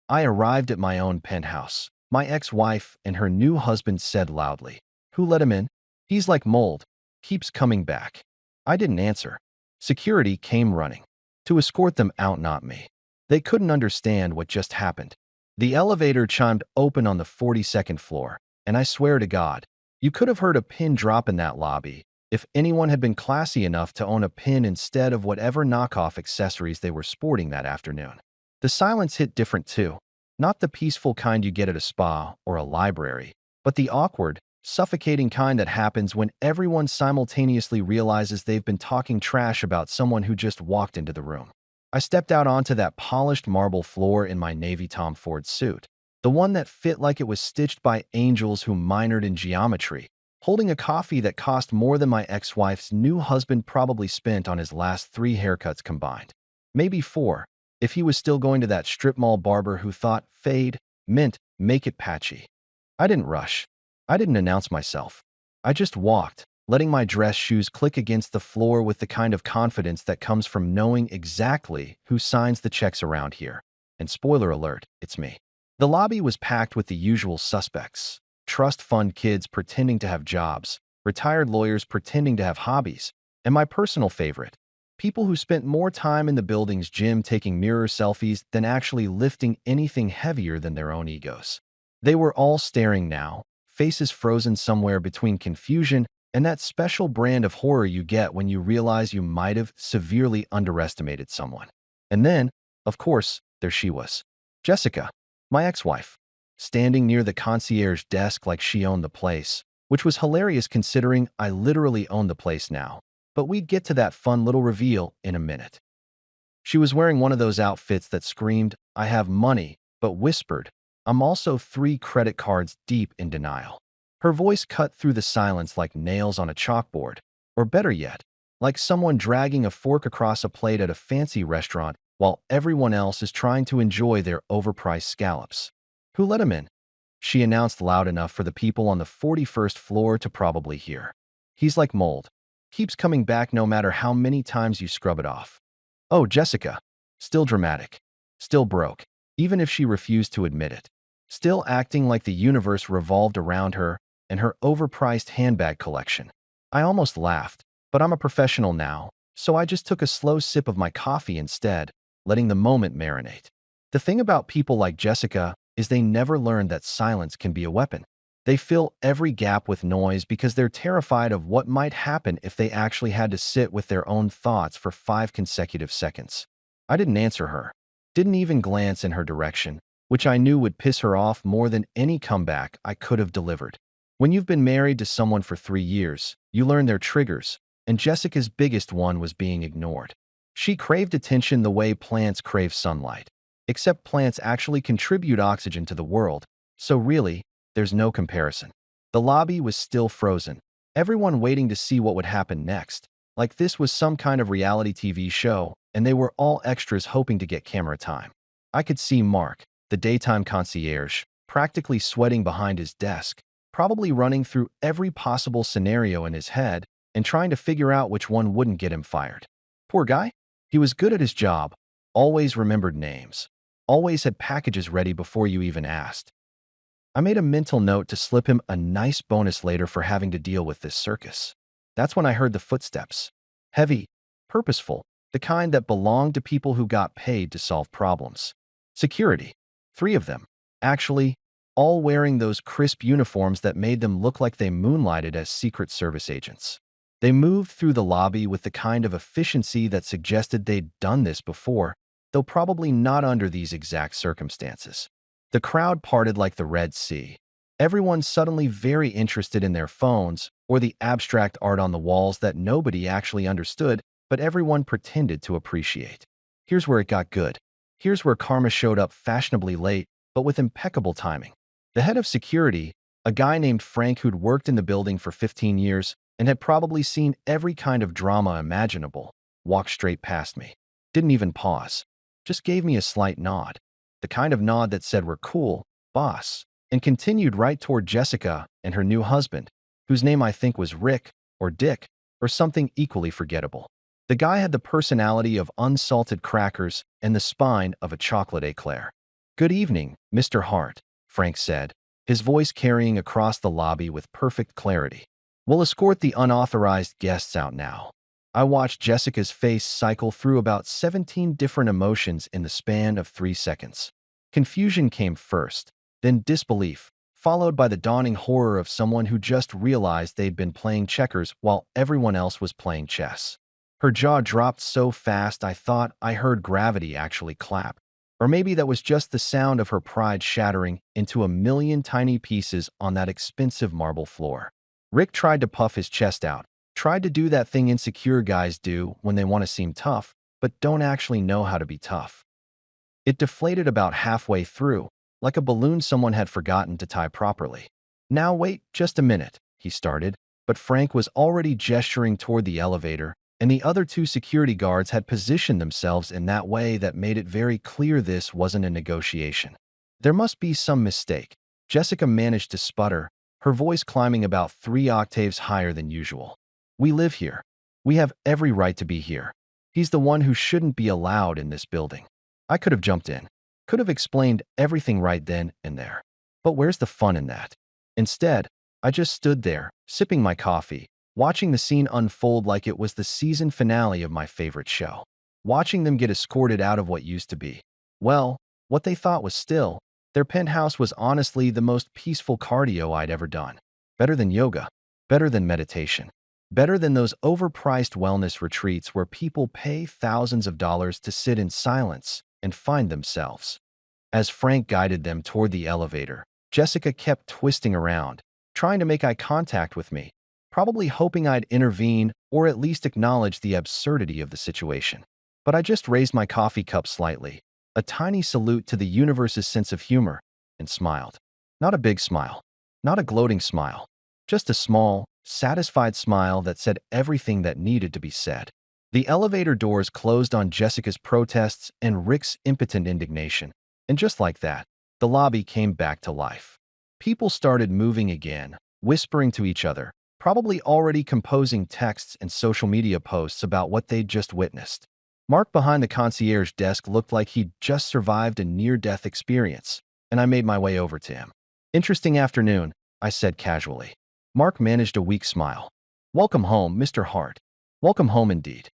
I arrived at my own penthouse. My ex-wife and her new husband said loudly, "Who let him in? He's like mold. Keeps coming back." I didn't answer. Security came running to escort them out, not me. They couldn't understand what just happened. The elevator chimed open on the 42nd floor, and I swear to God, you could have heard a pin drop in that lobby if anyone had been classy enough to own a pin instead of whatever knockoff accessories they were sporting that afternoon. The silence hit different too. Not the peaceful kind you get at a spa or a library, but the awkward, suffocating kind that happens when everyone simultaneously realizes they've been talking trash about someone who just walked into the room. I stepped out onto that polished marble floor in my navy Tom Ford suit, the one that fit like it was stitched by angels who minored in geometry, holding a coffee that cost more than my ex-wife's new husband probably spent on his last 3 haircuts combined. Maybe 4, if he was still going to that strip mall barber who thought fade, mint, make it patchy. I didn't rush. I didn't announce myself. I just walked, letting my dress shoes click against the floor with the kind of confidence that comes from knowing exactly who signs the checks around here. And spoiler alert, it's me. The lobby was packed with the usual suspects. Trust fund kids pretending to have jobs, retired lawyers pretending to have hobbies, and my personal favorite, people who spent more time in the building's gym taking mirror selfies than actually lifting anything heavier than their own egos. They were all staring now, faces frozen somewhere between confusion and that special brand of horror you get when you realize you might have severely underestimated someone. And then, of course, there she was. Jessica, my ex-wife, standing near the concierge desk like she owned the place, which was hilarious considering I literally own the place now. But we'd get to that fun little reveal in a minute. She was wearing one of those outfits that screamed, "I have money," but whispered, "I'm also 3 credit cards deep in denial." Her voice cut through the silence like nails on a chalkboard, or better yet, like someone dragging a fork across a plate at a fancy restaurant while everyone else is trying to enjoy their overpriced scallops. "Who let him in?" she announced loud enough for the people on the 41st floor to probably hear. "He's like mold. Keeps coming back no matter how many times you scrub it off." Oh, Jessica. Still dramatic. Still broke, even if she refused to admit it. Still acting like the universe revolved around her and her overpriced handbag collection. I almost laughed, but I'm a professional now, so I just took a slow sip of my coffee instead, letting the moment marinate. The thing about people like Jessica is they never learn that silence can be a weapon. They fill every gap with noise because they're terrified of what might happen if they actually had to sit with their own thoughts for 5 consecutive seconds. I didn't answer her, didn't even glance in her direction, which I knew would piss her off more than any comeback I could have delivered. When you've been married to someone for 3 years, you learn their triggers, and Jessica's biggest one was being ignored. She craved attention the way plants crave sunlight. Except plants actually contribute oxygen to the world, so really, there's no comparison. The lobby was still frozen, everyone waiting to see what would happen next, like this was some kind of reality TV show, and they were all extras hoping to get camera time. I could see Mark, the daytime concierge, practically sweating behind his desk, probably running through every possible scenario in his head and trying to figure out which one wouldn't get him fired. Poor guy. He was good at his job, always remembered names, always had packages ready before you even asked. I made a mental note to slip him a nice bonus later for having to deal with this circus. That's when I heard the footsteps. Heavy, purposeful, the kind that belonged to people who got paid to solve problems. Security. 3 of them, actually, all wearing those crisp uniforms that made them look like they moonlighted as Secret Service agents. They moved through the lobby with the kind of efficiency that suggested they'd done this before, though probably not under these exact circumstances. The crowd parted like the Red Sea. Everyone suddenly very interested in their phones or the abstract art on the walls that nobody actually understood, but everyone pretended to appreciate. Here's where it got good. Here's where karma showed up fashionably late, but with impeccable timing. The head of security, a guy named Frank who'd worked in the building for 15 years and had probably seen every kind of drama imaginable, walked straight past me. Didn't even pause. Just gave me a slight nod. The kind of nod that said, "We're cool, boss," and continued right toward Jessica and her new husband, whose name I think was Rick or Dick or something equally forgettable. The guy had the personality of unsalted crackers and the spine of a chocolate eclair. "Good evening, Mr. Hart," Frank said, his voice carrying across the lobby with perfect clarity. "We'll escort the unauthorized guests out now." I watched Jessica's face cycle through about 17 different emotions in the span of 3 seconds. Confusion came first, then disbelief, followed by the dawning horror of someone who just realized they'd been playing checkers while everyone else was playing chess. Her jaw dropped so fast I thought I heard gravity actually clap. Or maybe that was just the sound of her pride shattering into a million tiny pieces on that expensive marble floor. Rick tried to puff his chest out, tried to do that thing insecure guys do when they want to seem tough, but don't actually know how to be tough. It deflated about halfway through, like a balloon someone had forgotten to tie properly. "Now wait just a minute," he started, but Frank was already gesturing toward the elevator, and the other two security guards had positioned themselves in that way that made it very clear this wasn't a negotiation. "There must be some mistake," Jessica managed to sputter, her voice climbing about 3 octaves higher than usual. "We live here. We have every right to be here. He's the one who shouldn't be allowed in this building." I could have jumped in, could have explained everything right then and there. But where's the fun in that? Instead, I just stood there, sipping my coffee, watching the scene unfold like it was the season finale of my favorite show. Watching them get escorted out of what used to be, well, what they thought was still, their penthouse was honestly the most peaceful cardio I'd ever done. Better than yoga, better than meditation, better than those overpriced wellness retreats where people pay thousands of dollars to sit in silence and find themselves. As Frank guided them toward the elevator, Jessica kept twisting around, trying to make eye contact with me, probably hoping I'd intervene or at least acknowledge the absurdity of the situation. But I just raised my coffee cup slightly, a tiny salute to the universe's sense of humor, and smiled. Not a big smile, not a gloating smile, just a small, satisfied smile that said everything that needed to be said. The elevator doors closed on Jessica's protests and Rick's impotent indignation, and just like that, the lobby came back to life. People started moving again, whispering to each other, probably already composing texts and social media posts about what they'd just witnessed. Mark behind the concierge desk looked like he'd just survived a near-death experience, and I made my way over to him. "Interesting afternoon," I said casually. Mark managed a weak smile. "Welcome home, Mr. Hart. Welcome home indeed."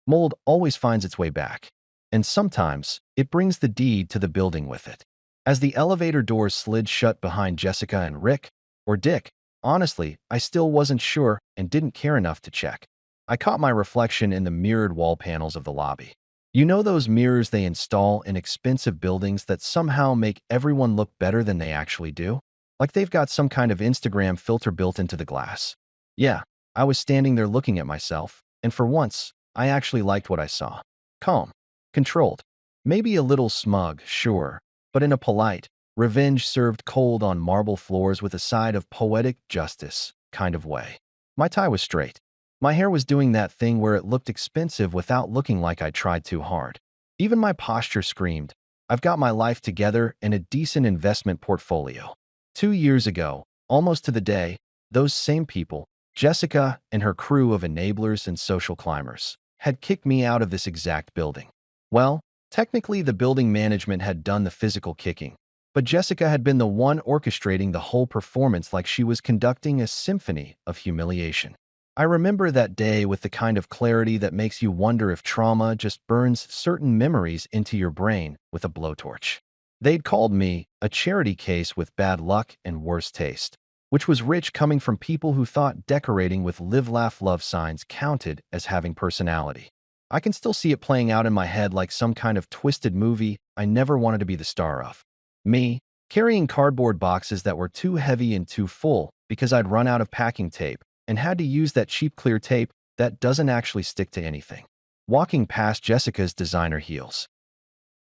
Mold always finds its way back, and sometimes it brings the deed to the building with it. As the elevator doors slid shut behind Jessica and Rick, or Dick, honestly, I still wasn't sure and didn't care enough to check. I caught my reflection in the mirrored wall panels of the lobby. You know those mirrors they install in expensive buildings that somehow make everyone look better than they actually do? Like they've got some kind of Instagram filter built into the glass. Yeah, I was standing there looking at myself, and for once, I actually liked what I saw. Calm, controlled, maybe a little smug, sure, but in a polite, revenge served cold on marble floors with a side of poetic justice kind of way. My tie was straight. My hair was doing that thing where it looked expensive without looking like I tried too hard. Even my posture screamed, I've got my life together and a decent investment portfolio. 2 years ago, almost to the day, those same people, Jessica and her crew of enablers and social climbers, had kicked me out of this exact building. Well, technically the building management had done the physical kicking, but Jessica had been the one orchestrating the whole performance like she was conducting a symphony of humiliation. I remember that day with the kind of clarity that makes you wonder if trauma just burns certain memories into your brain with a blowtorch. They'd called me a charity case with bad luck and worse taste, which was rich coming from people who thought decorating with live, laugh, love signs counted as having personality. I can still see it playing out in my head like some kind of twisted movie I never wanted to be the star of. Me, carrying cardboard boxes that were too heavy and too full because I'd run out of packing tape and had to use that cheap clear tape that doesn't actually stick to anything. Walking past Jessica's designer heels.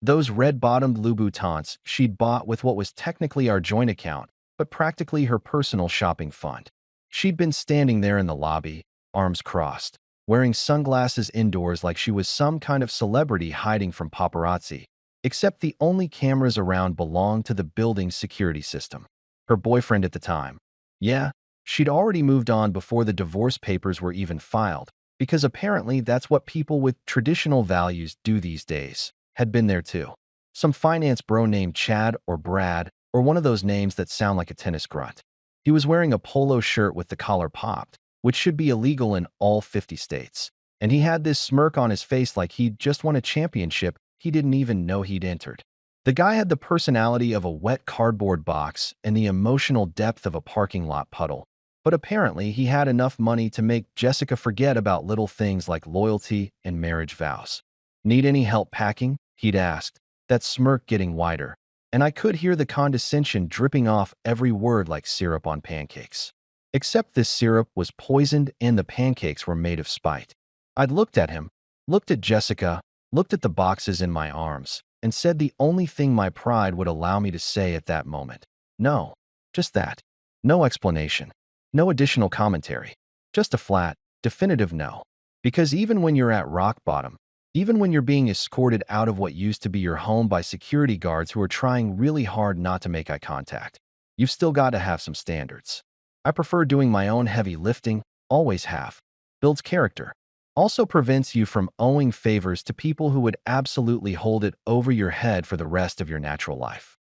Those red-bottomed Louboutins she'd bought with what was technically our joint account, but practically her personal shopping fund. She'd been standing there in the lobby, arms crossed, wearing sunglasses indoors like she was some kind of celebrity hiding from paparazzi, except the only cameras around belonged to the building's security system. Her boyfriend at the time. Yeah, she'd already moved on before the divorce papers were even filed, because apparently that's what people with traditional values do these days, had been there too. Some finance bro named Chad or Brad, or one of those names that sound like a tennis grunt. He was wearing a polo shirt with the collar popped, which should be illegal in all 50 states. And he had this smirk on his face like he'd just won a championship he didn't even know he'd entered. The guy had the personality of a wet cardboard box and the emotional depth of a parking lot puddle. But apparently, he had enough money to make Jessica forget about little things like loyalty and marriage vows. Need any help packing? He'd asked, that smirk getting wider, and I could hear the condescension dripping off every word like syrup on pancakes. Except this syrup was poisoned and the pancakes were made of spite. I'd looked at him, looked at Jessica, looked at the boxes in my arms, and said the only thing my pride would allow me to say at that moment. No. Just that. No explanation. No additional commentary. Just a flat, definitive no. Because even when you're at rock bottom, even when you're being escorted out of what used to be your home by security guards who are trying really hard not to make eye contact, you've still got to have some standards. I prefer doing my own heavy lifting, always have. Builds character. Also prevents you from owing favors to people who would absolutely hold it over your head for the rest of your natural life.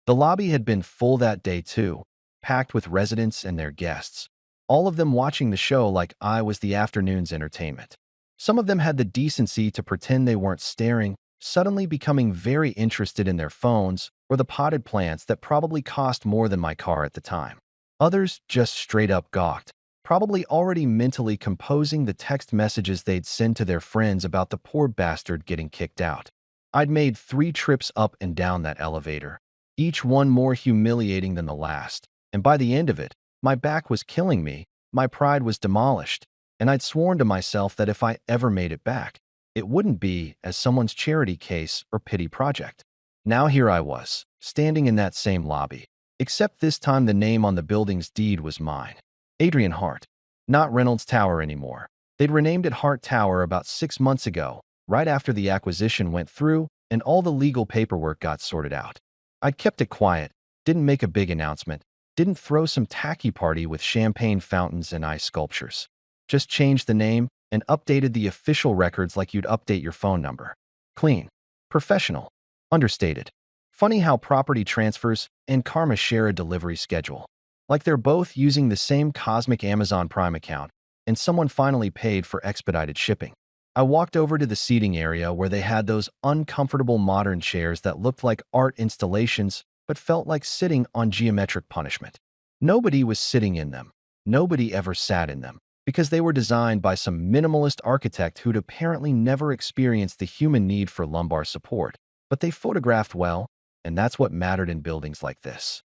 The lobby had been full that day too, packed with residents and their guests, all of them watching the show like I was the afternoon's entertainment. Some of them had the decency to pretend they weren't staring, suddenly becoming very interested in their phones or the potted plants that probably cost more than my car at the time. Others just straight up gawked, probably already mentally composing the text messages they'd send to their friends about the poor bastard getting kicked out. I'd made 3 trips up and down that elevator, each one more humiliating than the last, and by the end of it, my back was killing me, my pride was demolished, and I'd sworn to myself that if I ever made it back, it wouldn't be as someone's charity case or pity project. Now here I was, standing in that same lobby, except this time the name on the building's deed was mine. Adrian Hart. Not Reynolds Tower anymore. They'd renamed it Hart Tower about 6 months ago, right after the acquisition went through and all the legal paperwork got sorted out. I'd kept it quiet, didn't make a big announcement, didn't throw some tacky party with champagne fountains and ice sculptures. Just changed the name and updated the official records like you'd update your phone number. Clean. Professional. Understated. Funny how property transfers and karma share a delivery schedule. Like they're both using the same cosmic Amazon Prime account, and someone finally paid for expedited shipping. I walked over to the seating area where they had those uncomfortable modern chairs that looked like art installations but felt like sitting on geometric punishment. Nobody was sitting in them. Nobody ever sat in them, because they were designed by some minimalist architect who'd apparently never experienced the human need for lumbar support. But they photographed well, and that's what mattered in buildings like this.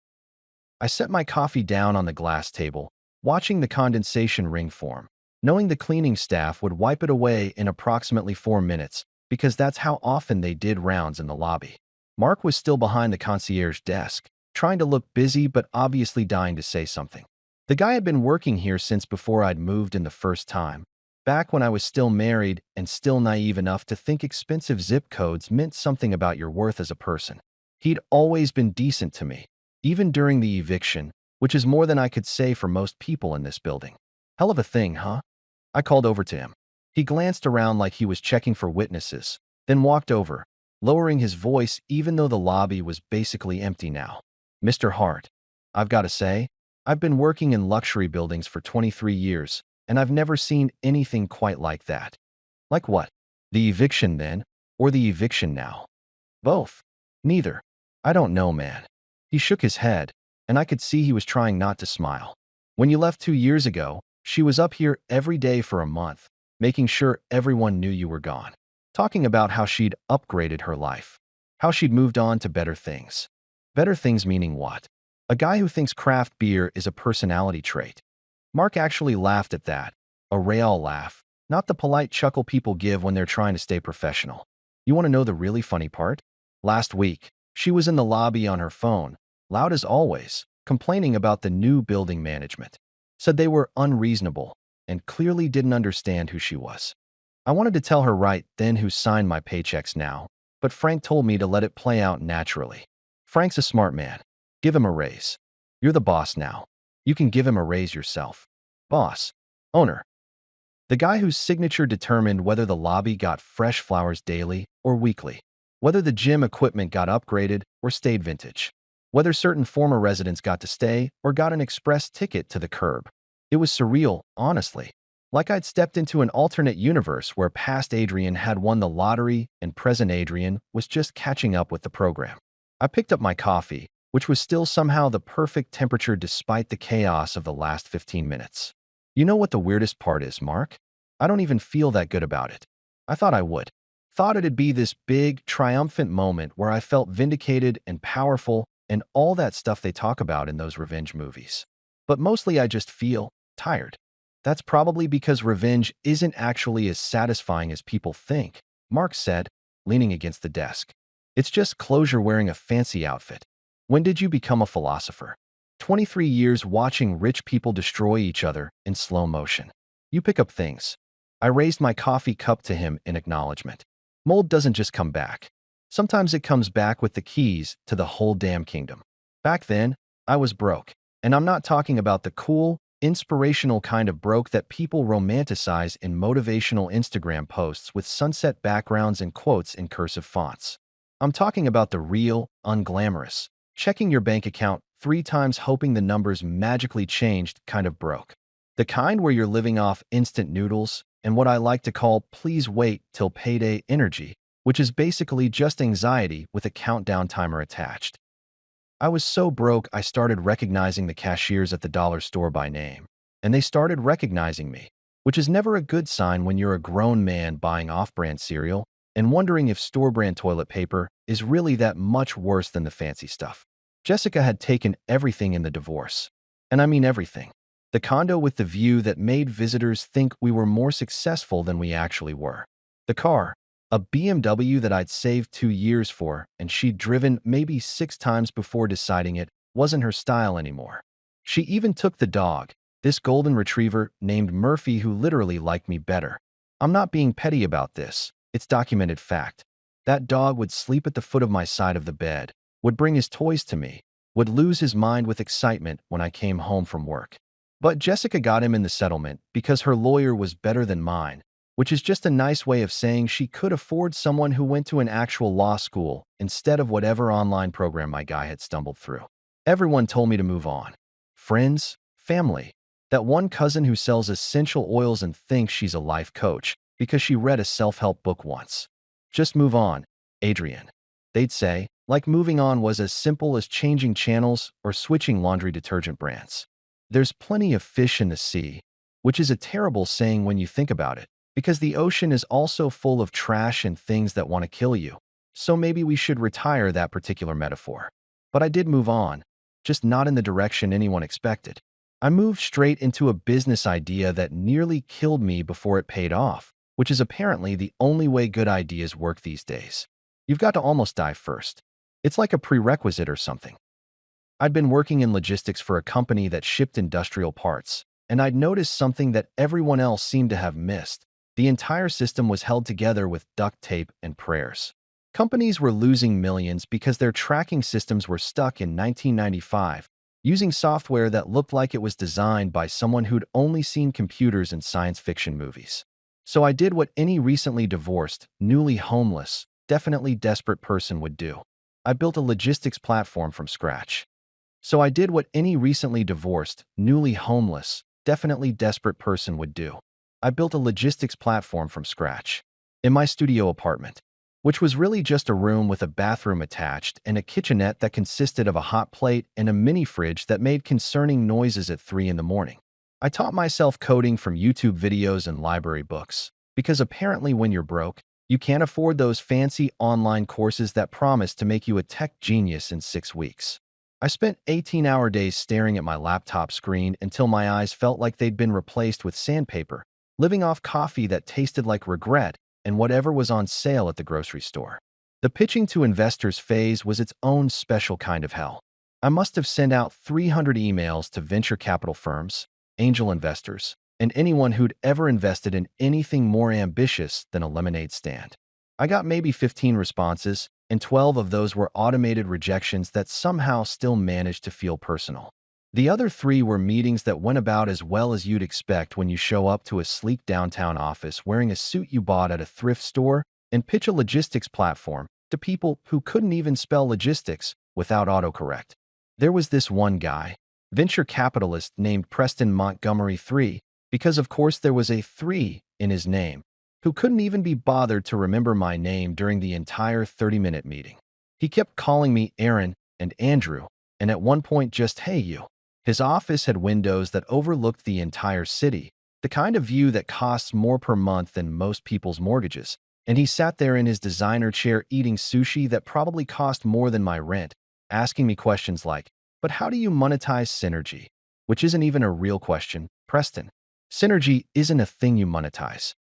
I set my coffee down on the glass table, watching the condensation ring form, knowing the cleaning staff would wipe it away in approximately 4 minutes, because that's how often they did rounds in the lobby. Mark was still behind the concierge desk, trying to look busy but obviously dying to say something. The guy had been working here since before I'd moved in the first time, back when I was still married and still naive enough to think expensive zip codes meant something about your worth as a person. He'd always been decent to me, even during the eviction, which is more than I could say for most people in this building. Hell of a thing, huh? I called over to him. He glanced around like he was checking for witnesses, then walked over, lowering his voice even though the lobby was basically empty now. Mr. Hart, I've got to say, I've been working in luxury buildings for 23 years, and I've never seen anything quite like that. Like what? The eviction then, or the eviction now? Both. Neither. I don't know, man. He shook his head, and I could see he was trying not to smile. When you left 2 years ago, she was up here every day for a month, making sure everyone knew you were gone. Talking about how she'd upgraded her life. How she'd moved on to better things. Better things meaning what? A guy who thinks craft beer is a personality trait. Mark actually laughed at that. A real laugh, not the polite chuckle people give when they're trying to stay professional. You want to know the really funny part? Last week, she was in the lobby on her phone, loud as always, complaining about the new building management. Said they were unreasonable and clearly didn't understand who she was. I wanted to tell her right then who signed my paychecks now, but Frank told me to let it play out naturally. Frank's a smart man. Give him a raise. You're the boss now. You can give him a raise yourself. Boss. Owner. The guy whose signature determined whether the lobby got fresh flowers daily or weekly. Whether the gym equipment got upgraded or stayed vintage. Whether certain former residents got to stay or got an express ticket to the curb. It was surreal, honestly. Like I'd stepped into an alternate universe where past Adrian had won the lottery and present Adrian was just catching up with the program. I picked up my coffee, which was still somehow the perfect temperature despite the chaos of the last 15 minutes. You know what the weirdest part is, Mark? I don't even feel that good about it. I thought I would. Thought it'd be this big, triumphant moment where I felt vindicated and powerful and all that stuff they talk about in those revenge movies. But mostly I just feel tired. That's probably because revenge isn't actually as satisfying as people think, Mark said, leaning against the desk. It's just closure wearing a fancy outfit. When did you become a philosopher? 23 years watching rich people destroy each other in slow motion. You pick up things. I raised my coffee cup to him in acknowledgement. Mold doesn't just come back. Sometimes it comes back with the keys to the whole damn kingdom. Back then, I was broke. And I'm not talking about the cool, inspirational kind of broke that people romanticize in motivational Instagram posts with sunset backgrounds and quotes in cursive fonts. I'm talking about the real, unglamorous, checking your bank account 3 times hoping the numbers magically changed kind of broke. The kind where you're living off instant noodles and what I like to call please wait till payday energy, which is basically just anxiety with a countdown timer attached. I was so broke I started recognizing the cashiers at the dollar store by name, and they started recognizing me, which is never a good sign when you're a grown man buying off-brand cereal and wondering if store-brand toilet paper is really that much worse than the fancy stuff. Jessica had taken everything in the divorce, and I mean everything. The condo with the view that made visitors think we were more successful than we actually were. The car, a BMW that I'd saved 2 years for and she'd driven maybe 6 times before deciding it wasn't her style anymore. She even took the dog, this golden retriever named Murphy who literally liked me better. I'm not being petty about this, it's documented fact. That dog would sleep at the foot of my side of the bed, would bring his toys to me, would lose his mind with excitement when I came home from work. But Jessica got him in the settlement because her lawyer was better than mine, which is just a nice way of saying she could afford someone who went to an actual law school instead of whatever online program my guy had stumbled through. Everyone told me to move on. Friends, family, that one cousin who sells essential oils and thinks she's a life coach because she read a self-help book once. Just move on, Adrian. They'd say, like moving on was as simple as changing channels or switching laundry detergent brands. There's plenty of fish in the sea, which is a terrible saying when you think about it, because the ocean is also full of trash and things that want to kill you. So maybe we should retire that particular metaphor. But I did move on, just not in the direction anyone expected. I moved straight into a business idea that nearly killed me before it paid off, which is apparently the only way good ideas work these days. You've got to almost die first. It's like a prerequisite or something. I'd been working in logistics for a company that shipped industrial parts, and I'd noticed something that everyone else seemed to have missed. The entire system was held together with duct tape and prayers. Companies were losing millions because their tracking systems were stuck in 1995, using software that looked like it was designed by someone who'd only seen computers in science fiction movies. So I did what any recently divorced, newly homeless, definitely desperate person would do. I built a logistics platform from scratch. So I did what any recently divorced, newly homeless, definitely desperate person would do. I built a logistics platform from scratch. In my studio apartment, which was really just a room with a bathroom attached and a kitchenette that consisted of a hot plate and a mini fridge that made concerning noises at 3 in the morning. I taught myself coding from YouTube videos and library books, because apparently when you're broke, you can't afford those fancy online courses that promise to make you a tech genius in 6 weeks. I spent 18-hour days staring at my laptop screen until my eyes felt like they'd been replaced with sandpaper, living off coffee that tasted like regret and whatever was on sale at the grocery store. The pitching to investors phase was its own special kind of hell. I must have sent out 300 emails to venture capital firms, angel investors, and anyone who'd ever invested in anything more ambitious than a lemonade stand. I got maybe 15 responses, and 12 of those were automated rejections that somehow still managed to feel personal. The other 3 were meetings that went about as well as you'd expect when you show up to a sleek downtown office wearing a suit you bought at a thrift store and pitch a logistics platform to people who couldn't even spell logistics without autocorrect. There was this one guy, venture capitalist named Preston Montgomery III, because of course there was a 3 in his name, who couldn't even be bothered to remember my name during the entire 30-minute meeting. He kept calling me Aaron and Andrew, and at one point just hey you. His office had windows that overlooked the entire city, the kind of view that costs more per month than most people's mortgages, and he sat there in his designer chair eating sushi that probably cost more than my rent, asking me questions like, but how do you monetize synergy? Which isn't even a real question, Preston. Synergy isn't a thing you monetize.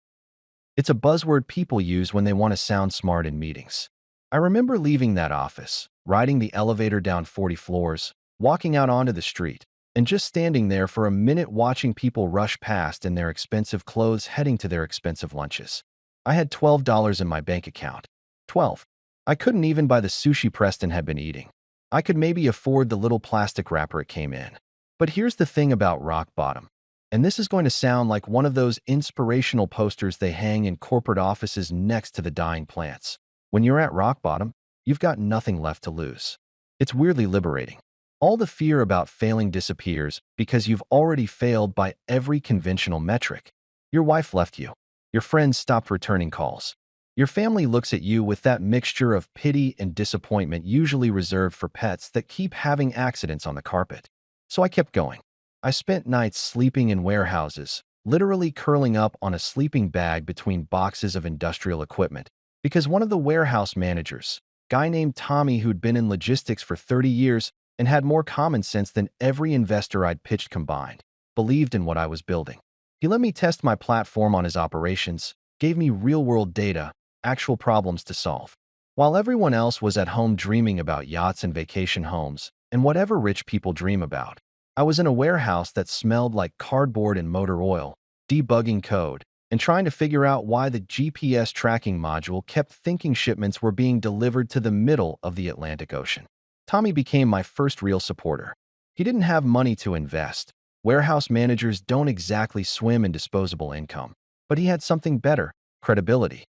It's a buzzword people use when they want to sound smart in meetings. I remember leaving that office, riding the elevator down 40 floors, walking out onto the street, and just standing there for a minute watching people rush past in their expensive clothes heading to their expensive lunches. I had $12 in my bank account. 12. I couldn't even buy the sushi Preston had been eating. I could maybe afford the little plastic wrapper it came in. But here's the thing about rock bottom. And this is going to sound like one of those inspirational posters they hang in corporate offices next to the dying plants. When you're at rock bottom, you've got nothing left to lose. It's weirdly liberating. All the fear about failing disappears because you've already failed by every conventional metric. Your wife left you. Your friends stopped returning calls. Your family looks at you with that mixture of pity and disappointment usually reserved for pets that keep having accidents on the carpet. So I kept going. I spent nights sleeping in warehouses, literally curling up on a sleeping bag between boxes of industrial equipment, because one of the warehouse managers, a guy named Tommy who'd been in logistics for 30 years and had more common sense than every investor I'd pitched combined, believed in what I was building. He let me test my platform on his operations, gave me real-world data, actual problems to solve. While everyone else was at home dreaming about yachts and vacation homes, and whatever rich people dream about, I was in a warehouse that smelled like cardboard and motor oil, debugging code, and trying to figure out why the GPS tracking module kept thinking shipments were being delivered to the middle of the Atlantic Ocean. Tommy became my first real supporter. He didn't have money to invest. Warehouse managers don't exactly swim in disposable income. But he had something better, credibility.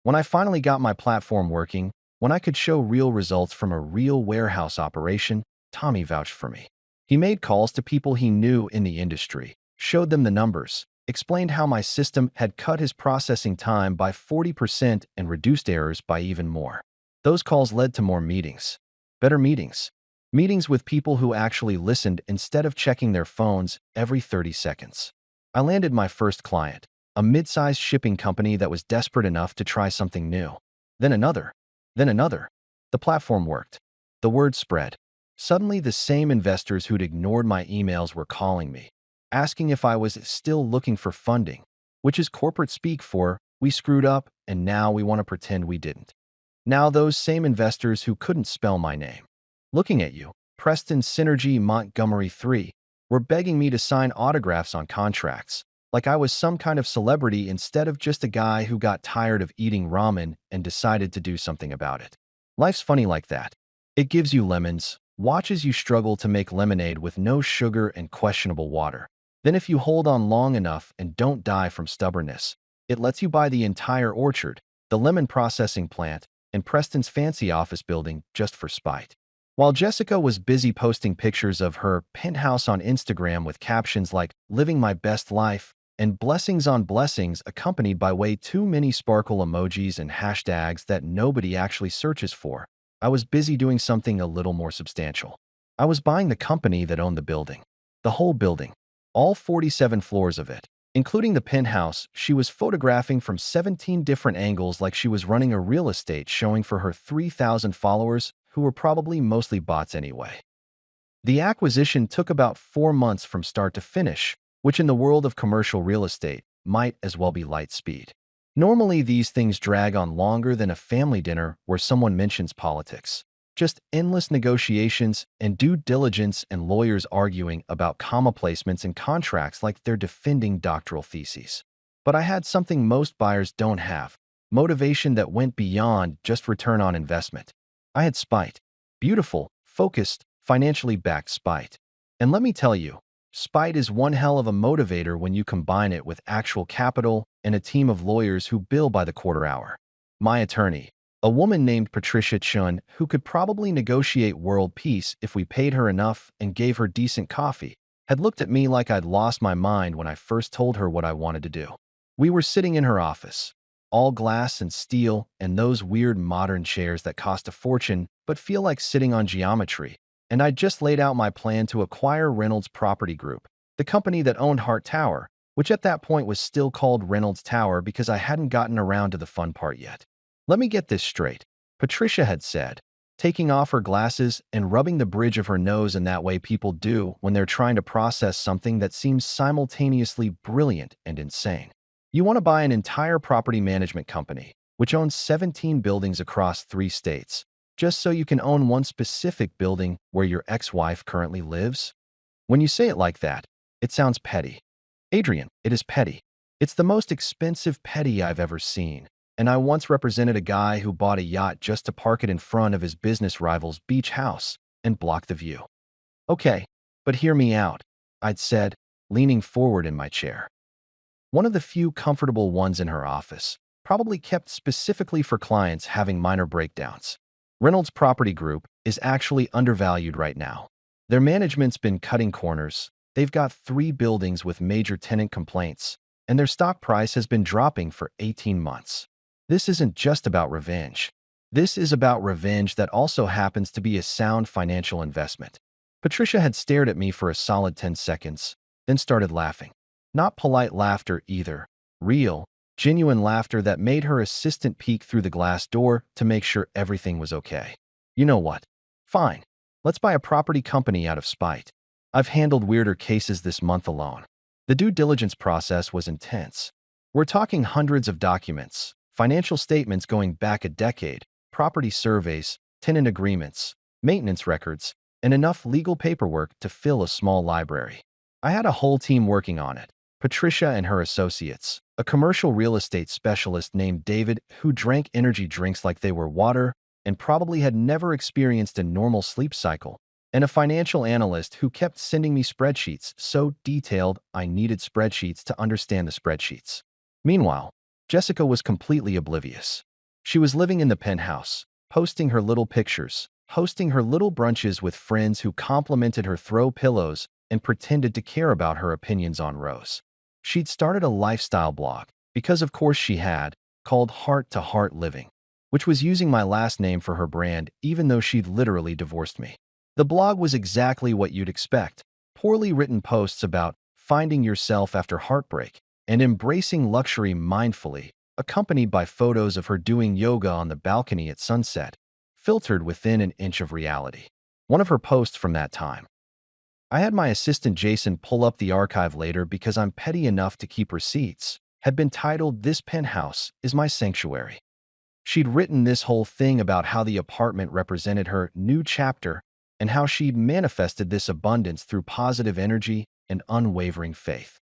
When I finally got my platform working, when I could show real results from a real warehouse operation, Tommy vouched for me. He made calls to people he knew in the industry, showed them the numbers, explained how my system had cut his processing time by 40% and reduced errors by even more. Those calls led to more meetings. Better meetings. Meetings with people who actually listened instead of checking their phones every 30 seconds. I landed my first client, a mid-sized shipping company that was desperate enough to try something new. Then another. Then another. The platform worked. The word spread. Suddenly, the same investors who'd ignored my emails were calling me, asking if I was still looking for funding, which is corporate speak for, we screwed up and now we want to pretend we didn't. Now those same investors who couldn't spell my name, looking at you, Preston Synergy Montgomery III, were begging me to sign autographs on contracts, like I was some kind of celebrity instead of just a guy who got tired of eating ramen and decided to do something about it. Life's funny like that. It gives you lemons, watches you struggle to make lemonade with no sugar and questionable water. Then if you hold on long enough and don't die from stubbornness, it lets you buy the entire orchard, the lemon processing plant, and Preston's fancy office building just for spite. While Jessica was busy posting pictures of her penthouse on Instagram with captions like "living my best life" and "blessings on blessings" accompanied by way too many sparkle emojis and hashtags that nobody actually searches for, I was busy doing something a little more substantial. I was buying the company that owned the building. The whole building. All 47 floors of it. Including the penthouse she was photographing from 17 different angles like she was running a real estate showing for her 3,000 followers who were probably mostly bots anyway. The acquisition took about 4 months from start to finish, which in the world of commercial real estate might as well be light speed. Normally, these things drag on longer than a family dinner where someone mentions politics. Just endless negotiations and due diligence and lawyers arguing about comma placements in contracts like they're defending doctoral theses. But I had something most buyers don't have, motivation that went beyond just return on investment. I had spite. Beautiful, focused, financially backed spite. And let me tell you, spite is one hell of a motivator when you combine it with actual capital and a team of lawyers who bill by the quarter hour. My attorney, A woman named Patricia Chun, who could probably negotiate world peace if we paid her enough and gave her decent coffee, had looked at me like I'd lost my mind when I first told her what I wanted to do. We were sitting in her office, all glass and steel and those weird modern chairs that cost a fortune but feel like sitting on geometry, and I'd just laid out my plan to acquire Reynolds Property Group, the company that owned Hart Tower, which at that point was still called Reynolds Tower because I hadn't gotten around to the fun part yet. Let me get this straight, Patricia had said, taking off her glasses and rubbing the bridge of her nose in that way people do when they're trying to process something that seems simultaneously brilliant and insane. You want to buy an entire property management company, which owns 17 buildings across 3 states, just so you can own one specific building where your ex-wife currently lives? When you say it like that, it sounds petty. Adrian, it is petty. It's the most expensive petty I've ever seen, and I once represented a guy who bought a yacht just to park it in front of his business rival's beach house and block the view. Okay, but hear me out, I'd said, leaning forward in my chair. One of the few comfortable ones in her office, probably kept specifically for clients having minor breakdowns. Reynolds Property Group is actually undervalued right now. Their management's been cutting corners. They've got 3 buildings with major tenant complaints, and their stock price has been dropping for 18 months. This isn't just about revenge. This is about revenge that also happens to be a sound financial investment. Patricia had stared at me for a solid 10 seconds, then started laughing. Not polite laughter either. Real, genuine laughter that made her assistant peek through the glass door to make sure everything was okay. You know what? Fine. Let's buy a property company out of spite. I've handled weirder cases this month alone. The due diligence process was intense. We're talking hundreds of documents, financial statements going back a decade, property surveys, tenant agreements, maintenance records, and enough legal paperwork to fill a small library. I had a whole team working on it. Patricia and her associates, a commercial real estate specialist named David who drank energy drinks like they were water and probably had never experienced a normal sleep cycle, and a financial analyst who kept sending me spreadsheets so detailed I needed spreadsheets to understand the spreadsheets. Meanwhile, Jessica was completely oblivious. She was living in the penthouse, posting her little pictures, hosting her little brunches with friends who complimented her throw pillows and pretended to care about her opinions on Rose. She'd started a lifestyle blog, because of course she had, called Heart to Heart Living, which was using my last name for her brand even though she'd literally divorced me. The blog was exactly what you'd expect, poorly written posts about finding yourself after heartbreak and embracing luxury mindfully, accompanied by photos of her doing yoga on the balcony at sunset, filtered within an inch of reality. One of her posts from that time. I had my assistant Jason pull up the archive later because I'm petty enough to keep receipts, had been titled "This Penthouse is My Sanctuary." She'd written this whole thing about how the apartment represented her new chapter and how she'd manifested this abundance through positive energy and unwavering faith.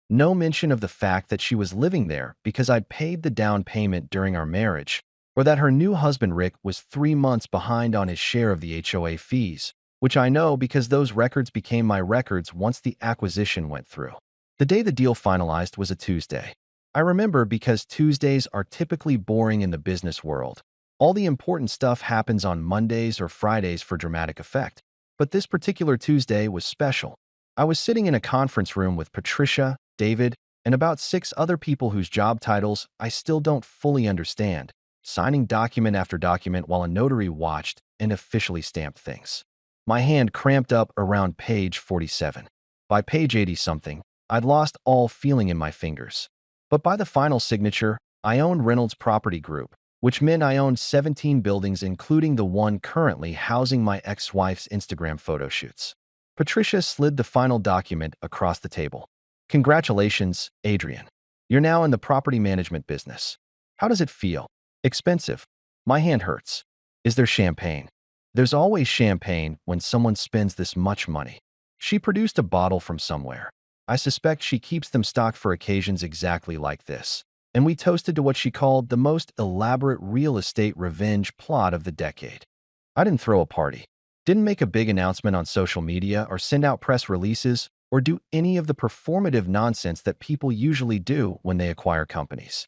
No mention of the fact that she was living there because I'd paid the down payment during our marriage, or that her new husband Rick was 3 months behind on his share of the HOA fees, which I know because those records became my records once the acquisition went through. The day the deal finalized was a Tuesday. I remember because Tuesdays are typically boring in the business world. All the important stuff happens on Mondays or Fridays for dramatic effect. But this particular Tuesday was special. I was sitting in a conference room with Patricia, David, and about 6 other people whose job titles I still don't fully understand, signing document after document while a notary watched and officially stamped things. My hand cramped up around page 47. By page 80-something, I'd lost all feeling in my fingers. But by the final signature, I owned Reynolds Property Group, which meant I owned 17 buildings including the one currently housing my ex-wife's Instagram photo shoots. Patricia slid the final document across the table. Congratulations, Adrian. You're now in the property management business. How does it feel? Expensive. My hand hurts. Is there champagne? There's always champagne when someone spends this much money. She produced a bottle from somewhere. I suspect she keeps them stocked for occasions exactly like this. And we toasted to what she called the most elaborate real estate revenge plot of the decade. I didn't throw a party, didn't make a big announcement on social media or send out press releases or do any of the performative nonsense that people usually do when they acquire companies.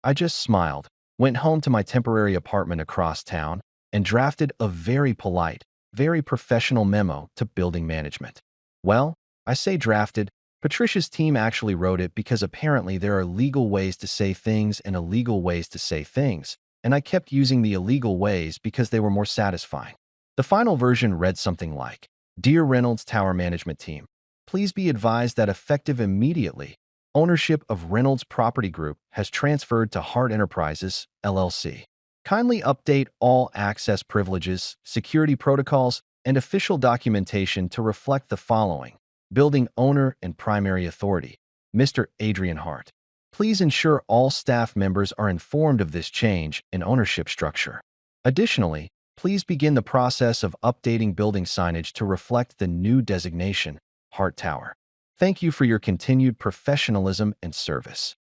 I just smiled, went home to my temporary apartment across town, and drafted a very polite, very professional memo to building management. Well, I say drafted. Patricia's team actually wrote it because apparently there are legal ways to say things and illegal ways to say things, and I kept using the illegal ways because they were more satisfying. The final version read something like, "Dear Reynolds Tower Management Team, please be advised that effective immediately, ownership of Reynolds Property Group has transferred to Hart Enterprises, LLC. Kindly update all access privileges, security protocols, and official documentation to reflect the following. Building owner and primary authority, Mr. Adrian Hart. Please ensure all staff members are informed of this change in ownership structure. Additionally, please begin the process of updating building signage to reflect the new designation, Hart Tower. Thank you for your continued professionalism and service."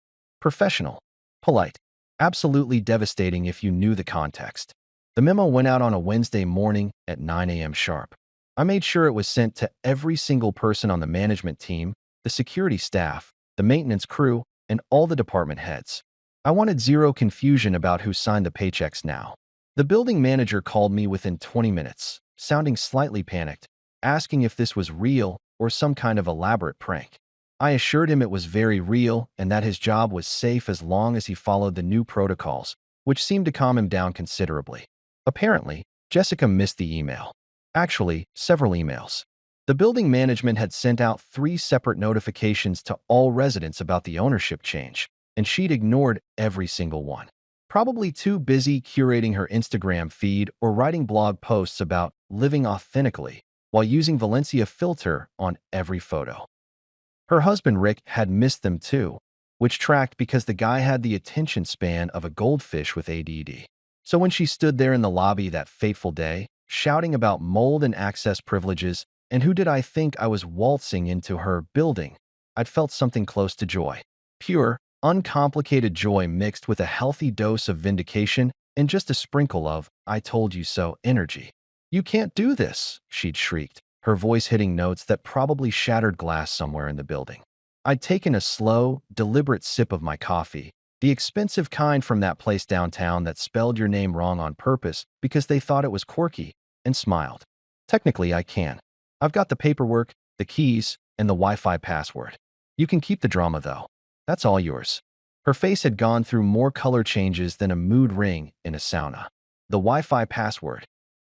Professional. Polite. Absolutely devastating if you knew the context. The memo went out on a Wednesday morning at 9 a.m. sharp. I made sure it was sent to every single person on the management team, the security staff, the maintenance crew, and all the department heads. I wanted zero confusion about who signed the paychecks now. The building manager called me within 20 minutes, sounding slightly panicked, asking if this was real or some kind of elaborate prank. I assured him it was very real and that his job was safe as long as he followed the new protocols, which seemed to calm him down considerably. Apparently, Jessica missed the email. Actually, several emails. The building management had sent out 3 separate notifications to all residents about the ownership change, and she'd ignored every single one. Probably too busy curating her Instagram feed or writing blog posts about living authentically while using Valencia filter on every photo. Her husband Rick had missed them too, which tracked because the guy had the attention span of a goldfish with ADD. So when she stood there in the lobby that fateful day, shouting about mold and access privileges, and who did I think I was waltzing into her building, I'd felt something close to joy. Pure, uncomplicated joy mixed with a healthy dose of vindication and just a sprinkle of "I told you so" energy. "You can't do this," she'd shrieked, her voice hitting notes that probably shattered glass somewhere in the building. I'd taken a slow, deliberate sip of my coffee, the expensive kind from that place downtown that spelled your name wrong on purpose because they thought it was quirky, and smiled. "Technically, I can. I've got the paperwork, the keys, and the Wi-Fi password. You can keep the drama, though. That's all yours." Her face had gone through more color changes than a mood ring in a sauna. "The Wi-Fi password.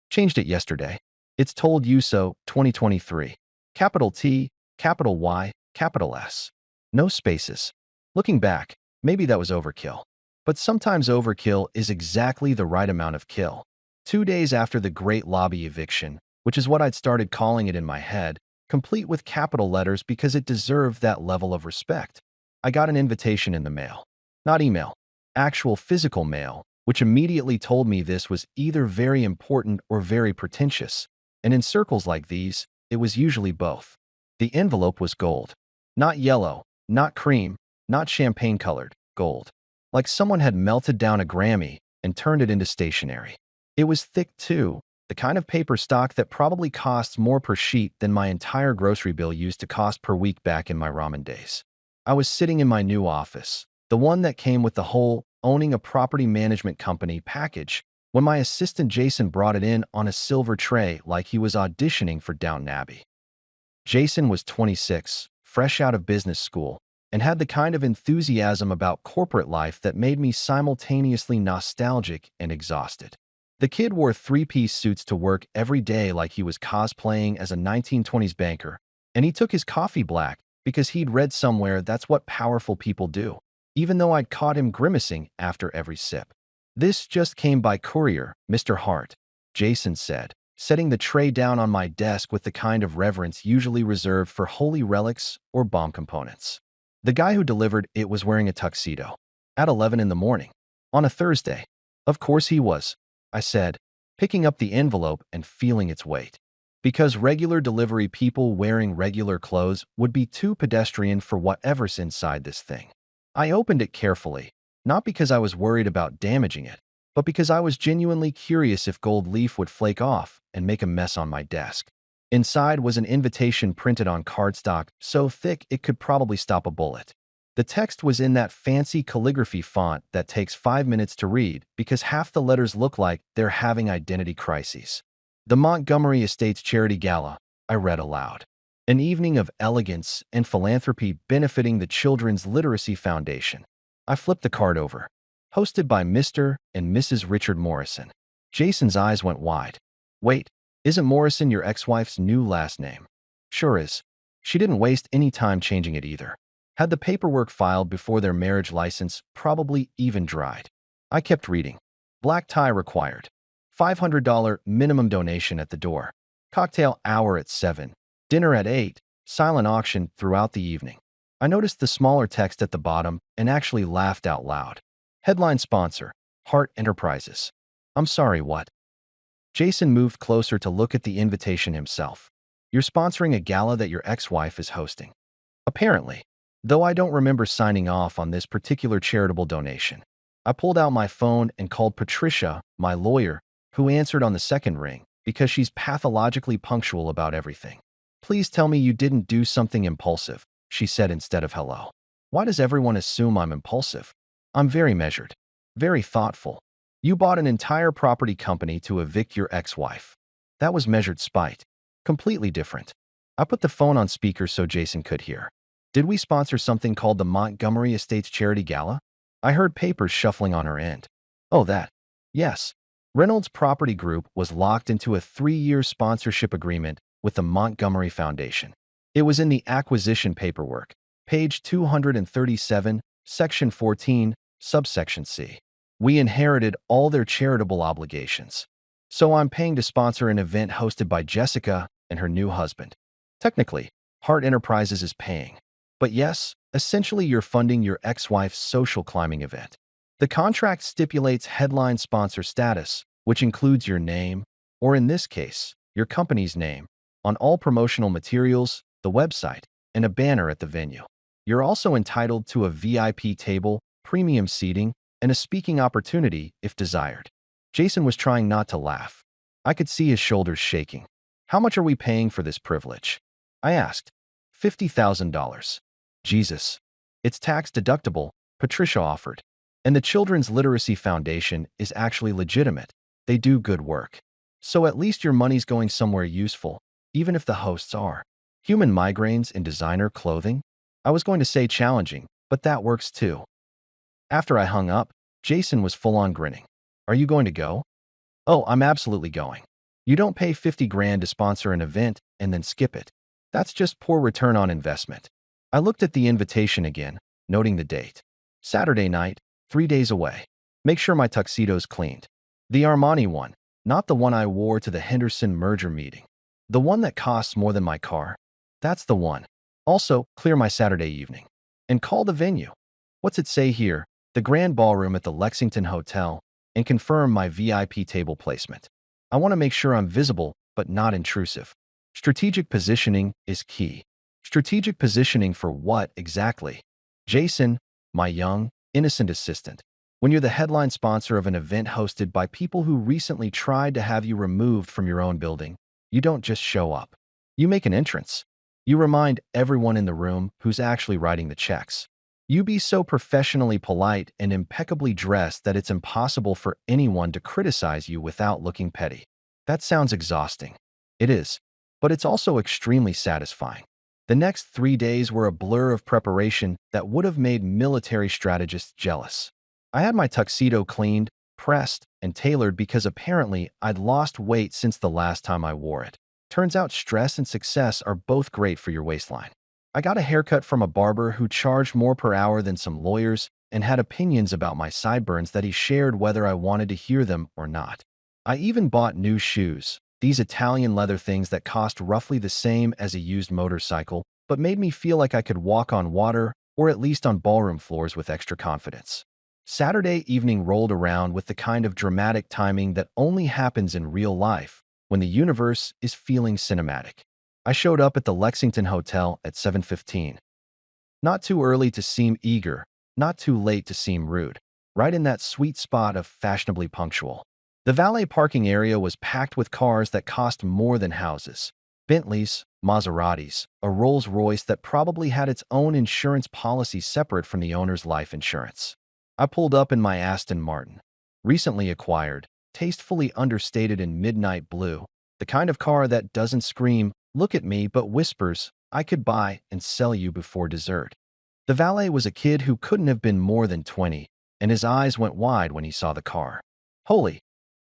Changed it yesterday. It's told you so, 2023. Capital T, capital Y, capital S. No spaces." Looking back, maybe that was overkill. But sometimes overkill is exactly the right amount of kill. 2 days after the Great Lobby eviction, which is what I'd started calling it in my head, complete with capital letters because it deserved that level of respect, I got an invitation in the mail. Not email, actual physical mail, which immediately told me this was either very important or very pretentious. And in circles like these, it was usually both. The envelope was gold. Not yellow, not cream, not champagne-colored, gold. Like someone had melted down a Grammy and turned it into stationery. It was thick too, the kind of paper stock that probably costs more per sheet than my entire grocery bill used to cost per week back in my ramen days. I was sitting in my new office, the one that came with the whole owning a property management company package, when my assistant Jason brought it in on a silver tray like he was auditioning for Downton Abbey. Jason was 26, fresh out of business school, and had the kind of enthusiasm about corporate life that made me simultaneously nostalgic and exhausted. The kid wore 3-piece suits to work every day like he was cosplaying as a 1920s banker, and he took his coffee black because he'd read somewhere that's what powerful people do, even though I'd caught him grimacing after every sip. "This just came by courier, Mr. Hart," Jason said, setting the tray down on my desk with the kind of reverence usually reserved for holy relics or bomb components. The guy who delivered it was wearing a tuxedo. At 11 in the morning. On a Thursday. "Of course he was," I said, picking up the envelope and feeling its weight. Because regular delivery people wearing regular clothes would be too pedestrian for whatever's inside this thing. I opened it carefully, not because I was worried about damaging it, but because I was genuinely curious if gold leaf would flake off and make a mess on my desk. Inside was an invitation printed on cardstock so thick it could probably stop a bullet. The text was in that fancy calligraphy font that takes 5 minutes to read because half the letters look like they're having identity crises. The Montgomery Estates Charity Gala, I read aloud. An evening of elegance and philanthropy benefiting the Children's Literacy Foundation. I flipped the card over. Hosted by Mr. and Mrs. Richard Morrison. Jason's eyes went wide. Wait, isn't Morrison your ex-wife's new last name? Sure is. She didn't waste any time changing it either. Had the paperwork filed before their marriage license probably even dried. I kept reading. Black tie required. $500 minimum donation at the door. Cocktail hour at 7. Dinner at 8. Silent auction throughout the evening. I noticed the smaller text at the bottom and actually laughed out loud. Headline sponsor, Hart Enterprises. I'm sorry, what? Jason moved closer to look at the invitation himself. You're sponsoring a gala that your ex-wife is hosting. Apparently. Though I don't remember signing off on this particular charitable donation. I pulled out my phone and called Patricia, my lawyer, who answered on the second ring because she's pathologically punctual about everything. Please tell me you didn't do something impulsive, she said instead of hello. Why does everyone assume I'm impulsive? I'm very measured, very thoughtful. You bought an entire property company to evict your ex-wife. That was measured spite. Completely different. I put the phone on speaker so Jason could hear. Did we sponsor something called the Montgomery Estates Charity Gala? I heard papers shuffling on her end. Oh, that. Yes. Reynolds Property Group was locked into a 3-year sponsorship agreement with the Montgomery Foundation. It was in the acquisition paperwork, page 237, section 14, subsection C. We inherited all their charitable obligations. So I'm paying to sponsor an event hosted by Jessica and her new husband. Technically, Hart Enterprises is paying. But yes, essentially you're funding your ex-wife's social climbing event. The contract stipulates headline sponsor status, which includes your name, or in this case, your company's name, on all promotional materials, the website, and a banner at the venue. You're also entitled to a VIP table, premium seating, and a speaking opportunity if desired. Jason was trying not to laugh. I could see his shoulders shaking. How much are we paying for this privilege? I asked. $50,000. Jesus. It's tax deductible, Patricia offered. And the Children's Literacy Foundation is actually legitimate. They do good work. So at least your money's going somewhere useful, even if the hosts are. Human migraines in designer clothing? I was going to say challenging, but that works too. After I hung up, Jason was full-on grinning. Are you going to go? Oh, I'm absolutely going. You don't pay 50 grand to sponsor an event and then skip it. That's just poor return on investment. I looked at the invitation again, noting the date. Saturday night, 3 days away. Make sure my tuxedo's cleaned. The Armani one, not the one I wore to the Henderson merger meeting. The one that costs more than my car. That's the one. Also, clear my Saturday evening. And call the venue. What's it say here? The Grand Ballroom at the Lexington Hotel, and confirm my VIP table placement. I want to make sure I'm visible, but not intrusive. Strategic positioning is key. Strategic positioning for what exactly? Jason, my young, innocent assistant. When you're the headline sponsor of an event hosted by people who recently tried to have you removed from your own building, you don't just show up. You make an entrance. You remind everyone in the room who's actually writing the checks. You be so professionally polite and impeccably dressed that it's impossible for anyone to criticize you without looking petty. That sounds exhausting. It is, but it's also extremely satisfying. The next 3 days were a blur of preparation that would have made military strategists jealous. I had my tuxedo cleaned, pressed, and tailored because apparently I'd lost weight since the last time I wore it. Turns out stress and success are both great for your waistline. I got a haircut from a barber who charged more per hour than some lawyers and had opinions about my sideburns that he shared whether I wanted to hear them or not. I even bought new shoes, these Italian leather things that cost roughly the same as a used motorcycle, but made me feel like I could walk on water or at least on ballroom floors with extra confidence. Saturday evening rolled around with the kind of dramatic timing that only happens in real life when the universe is feeling cinematic. I showed up at the Lexington Hotel at 7:15. Not too early to seem eager, not too late to seem rude, right in that sweet spot of fashionably punctual. The valet parking area was packed with cars that cost more than houses. Bentleys, Maseratis, a Rolls-Royce that probably had its own insurance policy separate from the owner's life insurance. I pulled up in my Aston Martin, recently acquired, tastefully understated in midnight blue, the kind of car that doesn't scream, "Look at me," but whispers, "I could buy and sell you before dessert." The valet was a kid who couldn't have been more than 20, and his eyes went wide when he saw the car. "Holy,"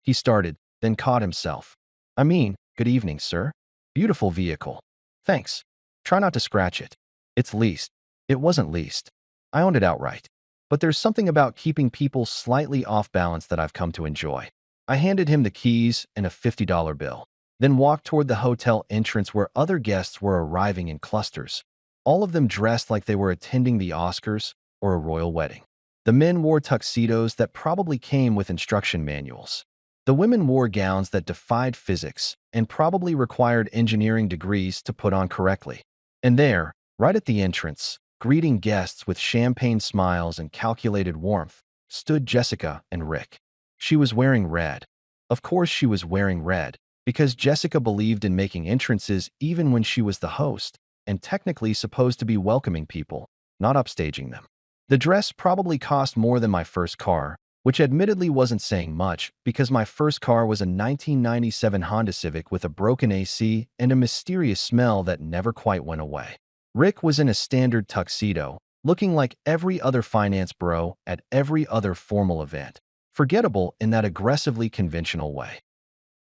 he started, then caught himself. "I mean, good evening, sir. Beautiful vehicle. Thanks. Try not to scratch it. It's leased." It wasn't leased. I owned it outright. But there's something about keeping people slightly off balance that I've come to enjoy. I handed him the keys and a $50 bill, then walked toward the hotel entrance where other guests were arriving in clusters, all of them dressed like they were attending the Oscars or a royal wedding. The men wore tuxedos that probably came with instruction manuals. The women wore gowns that defied physics and probably required engineering degrees to put on correctly. And there, right at the entrance, greeting guests with champagne smiles and calculated warmth, stood Jessica and Rick. She was wearing red. Of course she was wearing red, because Jessica believed in making entrances even when she was the host, and technically supposed to be welcoming people, not upstaging them. The dress probably cost more than my first car, which admittedly wasn't saying much because my first car was a 1997 Honda Civic with a broken AC and a mysterious smell that never quite went away. Rick was in a standard tuxedo, looking like every other finance bro at every other formal event, forgettable in that aggressively conventional way.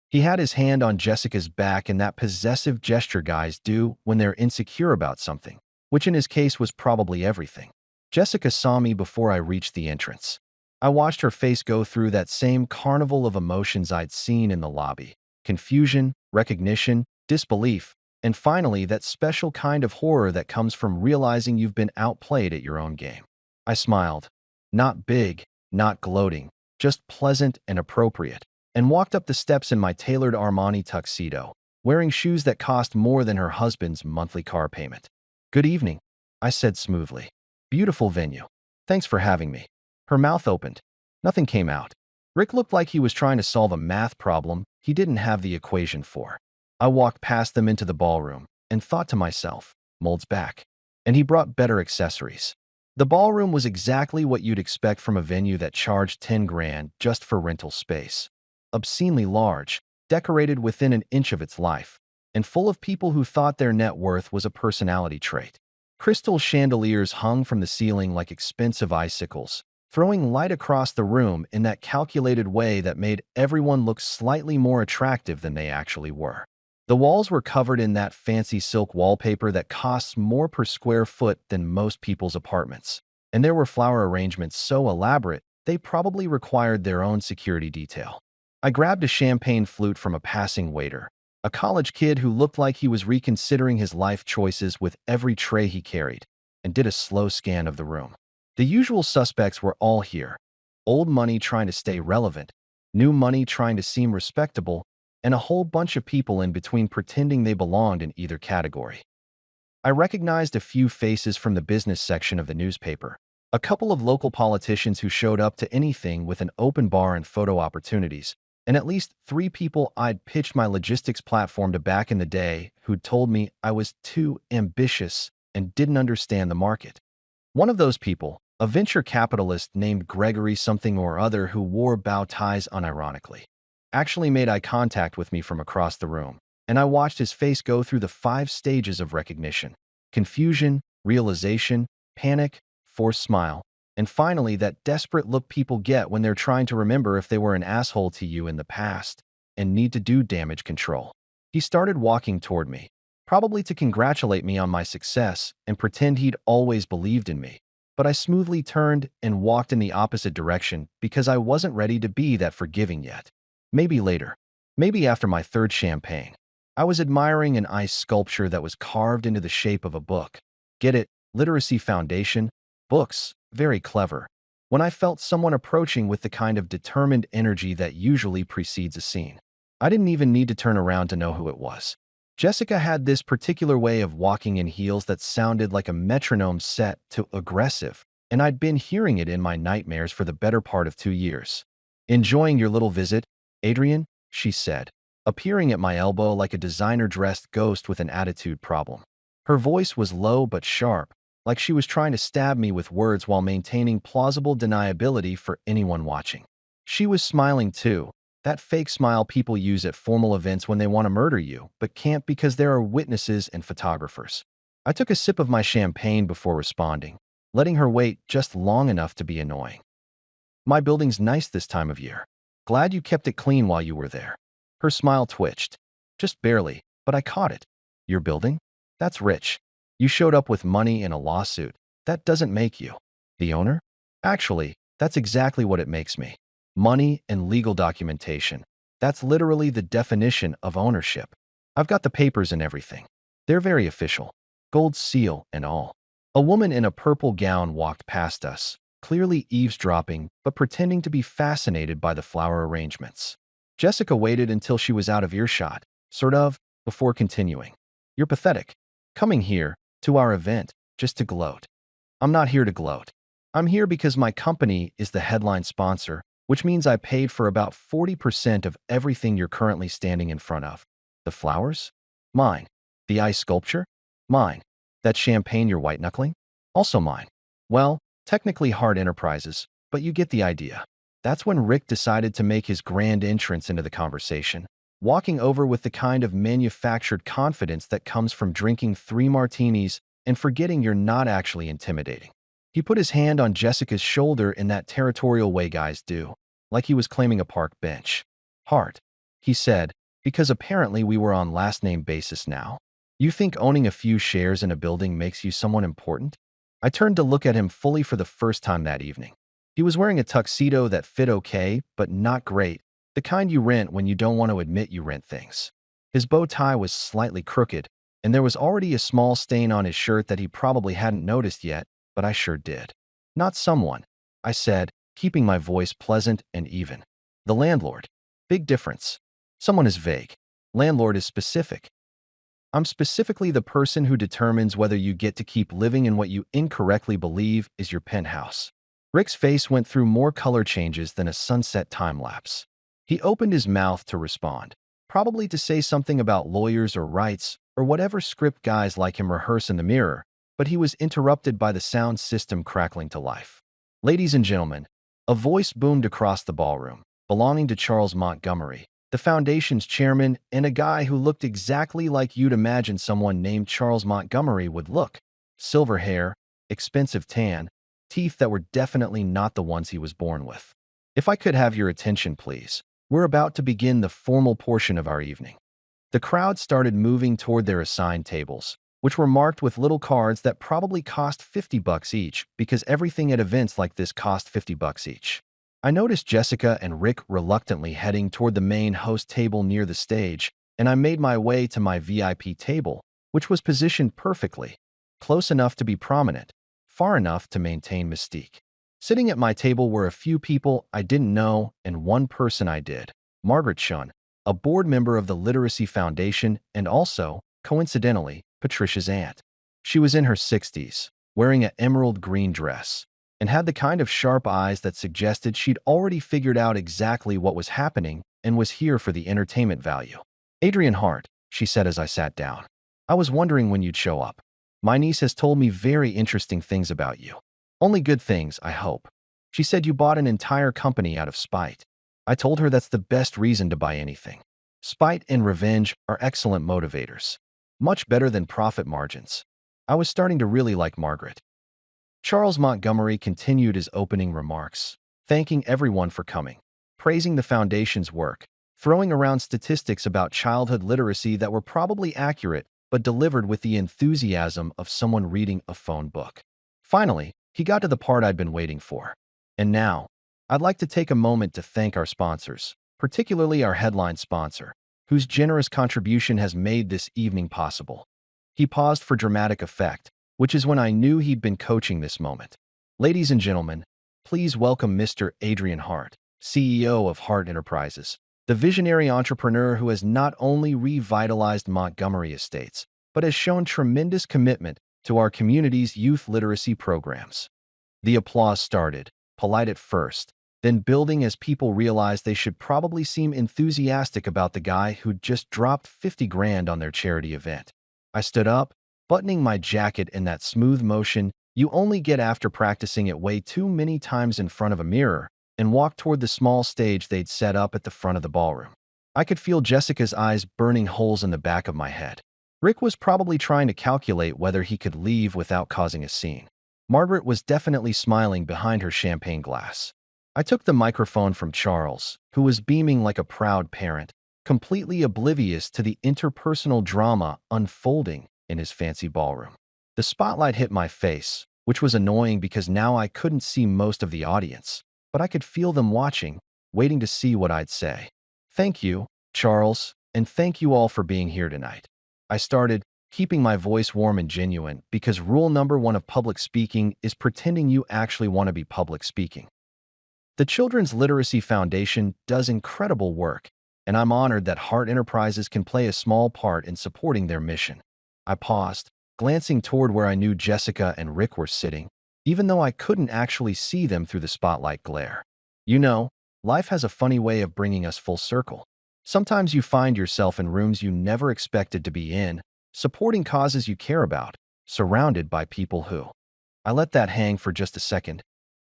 He had his hand on Jessica's back in that possessive gesture guys do when they're insecure about something, which in his case was probably everything. Jessica saw me before I reached the entrance. I watched her face go through that same carnival of emotions I'd seen in the lobby: confusion, recognition, disbelief, and finally that special kind of horror that comes from realizing you've been outplayed at your own game. I smiled. Not big, not gloating, just pleasant and appropriate, and walked up the steps in my tailored Armani tuxedo, wearing shoes that cost more than her husband's monthly car payment. "Good evening," I said smoothly. "Beautiful venue. Thanks for having me." Her mouth opened. Nothing came out. Rick looked like he was trying to solve a math problem he didn't have the equation for. I walked past them into the ballroom and thought to myself, "Mold's back." And he brought better accessories. The ballroom was exactly what you'd expect from a venue that charged 10 grand just for rental space. Obscenely large, decorated within an inch of its life, and full of people who thought their net worth was a personality trait. Crystal chandeliers hung from the ceiling like expensive icicles, throwing light across the room in that calculated way that made everyone look slightly more attractive than they actually were. The walls were covered in that fancy silk wallpaper that costs more per square foot than most people's apartments, and there were flower arrangements so elaborate they probably required their own security detail. I grabbed a champagne flute from a passing waiter, a college kid who looked like he was reconsidering his life choices with every tray he carried, and did a slow scan of the room. The usual suspects were all here: old money trying to stay relevant, new money trying to seem respectable, and a whole bunch of people in between pretending they belonged in either category. I recognized a few faces from the business section of the newspaper, a couple of local politicians who showed up to anything with an open bar and photo opportunities, and at least 3 people I'd pitched my logistics platform to back in the day who'd told me I was too ambitious and didn't understand the market. One of those people, a venture capitalist named Gregory something or other who wore bow ties unironically, actually made eye contact with me from across the room, and I watched his face go through the 5 stages of recognition: confusion, realization, panic, forced smile, and finally that desperate look people get when they're trying to remember if they were an asshole to you in the past and need to do damage control. He started walking toward me, probably to congratulate me on my success and pretend he'd always believed in me. But I smoothly turned and walked in the opposite direction because I wasn't ready to be that forgiving yet. Maybe later. Maybe after my 3rd champagne. I was admiring an ice sculpture that was carved into the shape of a book. Get it? Literacy Foundation? Books. Very clever. When I felt someone approaching with the kind of determined energy that usually precedes a scene. I didn't even need to turn around to know who it was. Jessica had this particular way of walking in heels that sounded like a metronome set to aggressive, and I'd been hearing it in my nightmares for the better part of 2 years. "Enjoying your little visit, Adrian?" she said. appearing at my elbow like a designer-dressed ghost with an attitude problem. Her voice was low but sharp, like she was trying to stab me with words while maintaining plausible deniability for anyone watching. She was smiling too, that fake smile people use at formal events when they want to murder you, but can't because there are witnesses and photographers. I took a sip of my champagne before responding, letting her wait just long enough to be annoying. My building's nice this time of year. Glad you kept it clean while you were there. Her smile twitched. Just barely, but I caught it. Your building? That's rich. You showed up with money and a lawsuit. That doesn't make you the owner? Actually, that's exactly what it makes me. Money and legal documentation. That's literally the definition of ownership. I've got the papers and everything. They're very official. Gold seal and all. A woman in a purple gown walked past us, clearly eavesdropping, but pretending to be fascinated by the flower arrangements. Jessica waited until she was out of earshot, sort of, before continuing. You're pathetic. Coming here, to our event, just to gloat. I'm not here to gloat. I'm here because my company is the headline sponsor, which means I paid for about 40% of everything you're currently standing in front of. The flowers? Mine. The ice sculpture? Mine. That champagne you're white-knuckling? Also mine. Well, technically Hart Enterprises, but you get the idea. That's when Rick decided to make his grand entrance into the conversation, walking over with the kind of manufactured confidence that comes from drinking 3 martinis and forgetting you're not actually intimidating. He put his hand on Jessica's shoulder in that territorial way guys do, like he was claiming a park bench. Hart, he said, because apparently we were on last-name basis now. You think owning a few shares in a building makes you someone important? I turned to look at him fully for the first time that evening. He was wearing a tuxedo that fit okay, but not great, the kind you rent when you don't want to admit you rent things. His bow tie was slightly crooked, and there was already a small stain on his shirt that he probably hadn't noticed yet, but I sure did. Not someone, I said, keeping my voice pleasant and even. The landlord. Big difference. Someone is vague. Landlord is specific. I'm specifically the person who determines whether you get to keep living in what you incorrectly believe is your penthouse. Rick's face went through more color changes than a sunset time-lapse. He opened his mouth to respond, probably to say something about lawyers or rights or whatever script guys like him rehearse in the mirror, but he was interrupted by the sound system crackling to life. Ladies and gentlemen, a voice boomed across the ballroom, belonging to Charles Montgomery, the foundation's chairman and a guy who looked exactly like you'd imagine someone named Charles Montgomery would look. Silver hair, expensive tan, teeth that were definitely not the ones he was born with. If I could have your attention, please. We're about to begin the formal portion of our evening. The crowd started moving toward their assigned tables, which were marked with little cards that probably cost $50 each because everything at events like this cost $50 each. I noticed Jessica and Rick reluctantly heading toward the main host table near the stage, and I made my way to my VIP table, which was positioned perfectly, close enough to be prominent, far enough to maintain mystique. Sitting at my table were a few people I didn't know and one person I did, Margaret Shun, a board member of the Literacy Foundation and also, coincidentally, Patricia's aunt. She was in her 60s, wearing an emerald green dress, and had the kind of sharp eyes that suggested she'd already figured out exactly what was happening and was here for the entertainment value. Adrian Hart, she said as I sat down. I was wondering when you'd show up. My niece has told me very interesting things about you. Only good things, I hope. She said you bought an entire company out of spite. I told her that's the best reason to buy anything. Spite and revenge are excellent motivators. Much better than profit margins. I was starting to really like Margaret. Charles Montgomery continued his opening remarks, thanking everyone for coming, praising the foundation's work, throwing around statistics about childhood literacy that were probably accurate but delivered with the enthusiasm of someone reading a phone book. Finally, he got to the part I'd been waiting for. And now, I'd like to take a moment to thank our sponsors, particularly our headline sponsor, whose generous contribution has made this evening possible. He paused for dramatic effect, which is when I knew he'd been coaching this moment. Ladies and gentlemen, please welcome Mr. Adrian Hart, CEO of Hart Enterprises, the visionary entrepreneur who has not only revitalized Montgomery Estates, but has shown tremendous commitment to our community's youth literacy programs. The applause started, polite at first, then building as people realized they should probably seem enthusiastic about the guy who'd just dropped 50 grand on their charity event. I stood up, buttoning my jacket in that smooth motion you only get after practicing it way too many times in front of a mirror, and walked toward the small stage they'd set up at the front of the ballroom. I could feel Jessica's eyes burning holes in the back of my head. Rick was probably trying to calculate whether he could leave without causing a scene. Margaret was definitely smiling behind her champagne glass. I took the microphone from Charles, who was beaming like a proud parent, completely oblivious to the interpersonal drama unfolding in his fancy ballroom. The spotlight hit my face, which was annoying because now I couldn't see most of the audience, but I could feel them watching, waiting to see what I'd say. "Thank you, Charles, and thank you all for being here tonight." I started, keeping my voice warm and genuine, because rule number one of public speaking is pretending you actually want to be public speaking. The Children's Literacy Foundation does incredible work, and I'm honored that Heart Enterprises can play a small part in supporting their mission. I paused, glancing toward where I knew Jessica and Rick were sitting, even though I couldn't actually see them through the spotlight glare. You know, life has a funny way of bringing us full circle. Sometimes you find yourself in rooms you never expected to be in, supporting causes you care about, surrounded by people who, I let that hang for just a second,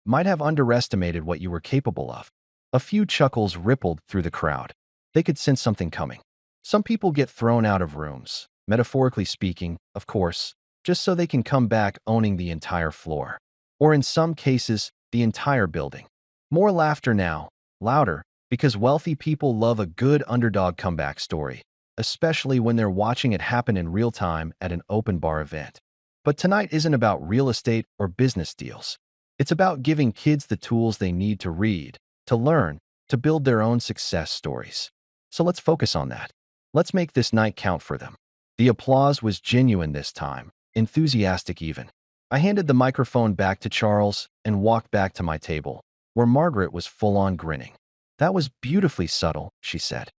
might have underestimated what you were capable of. A few chuckles rippled through the crowd. They could sense something coming. Some people get thrown out of rooms, metaphorically speaking, of course, just so they can come back owning the entire floor. Or in some cases, the entire building. More laughter now, louder, because wealthy people love a good underdog comeback story, especially when they're watching it happen in real time at an open bar event. But tonight isn't about real estate or business deals. It's about giving kids the tools they need to read, to learn, to build their own success stories. So let's focus on that. Let's make this night count for them. The applause was genuine this time, enthusiastic even. I handed the microphone back to Charles and walked back to my table, where Margaret was full-on grinning. "That was beautifully subtle," she said.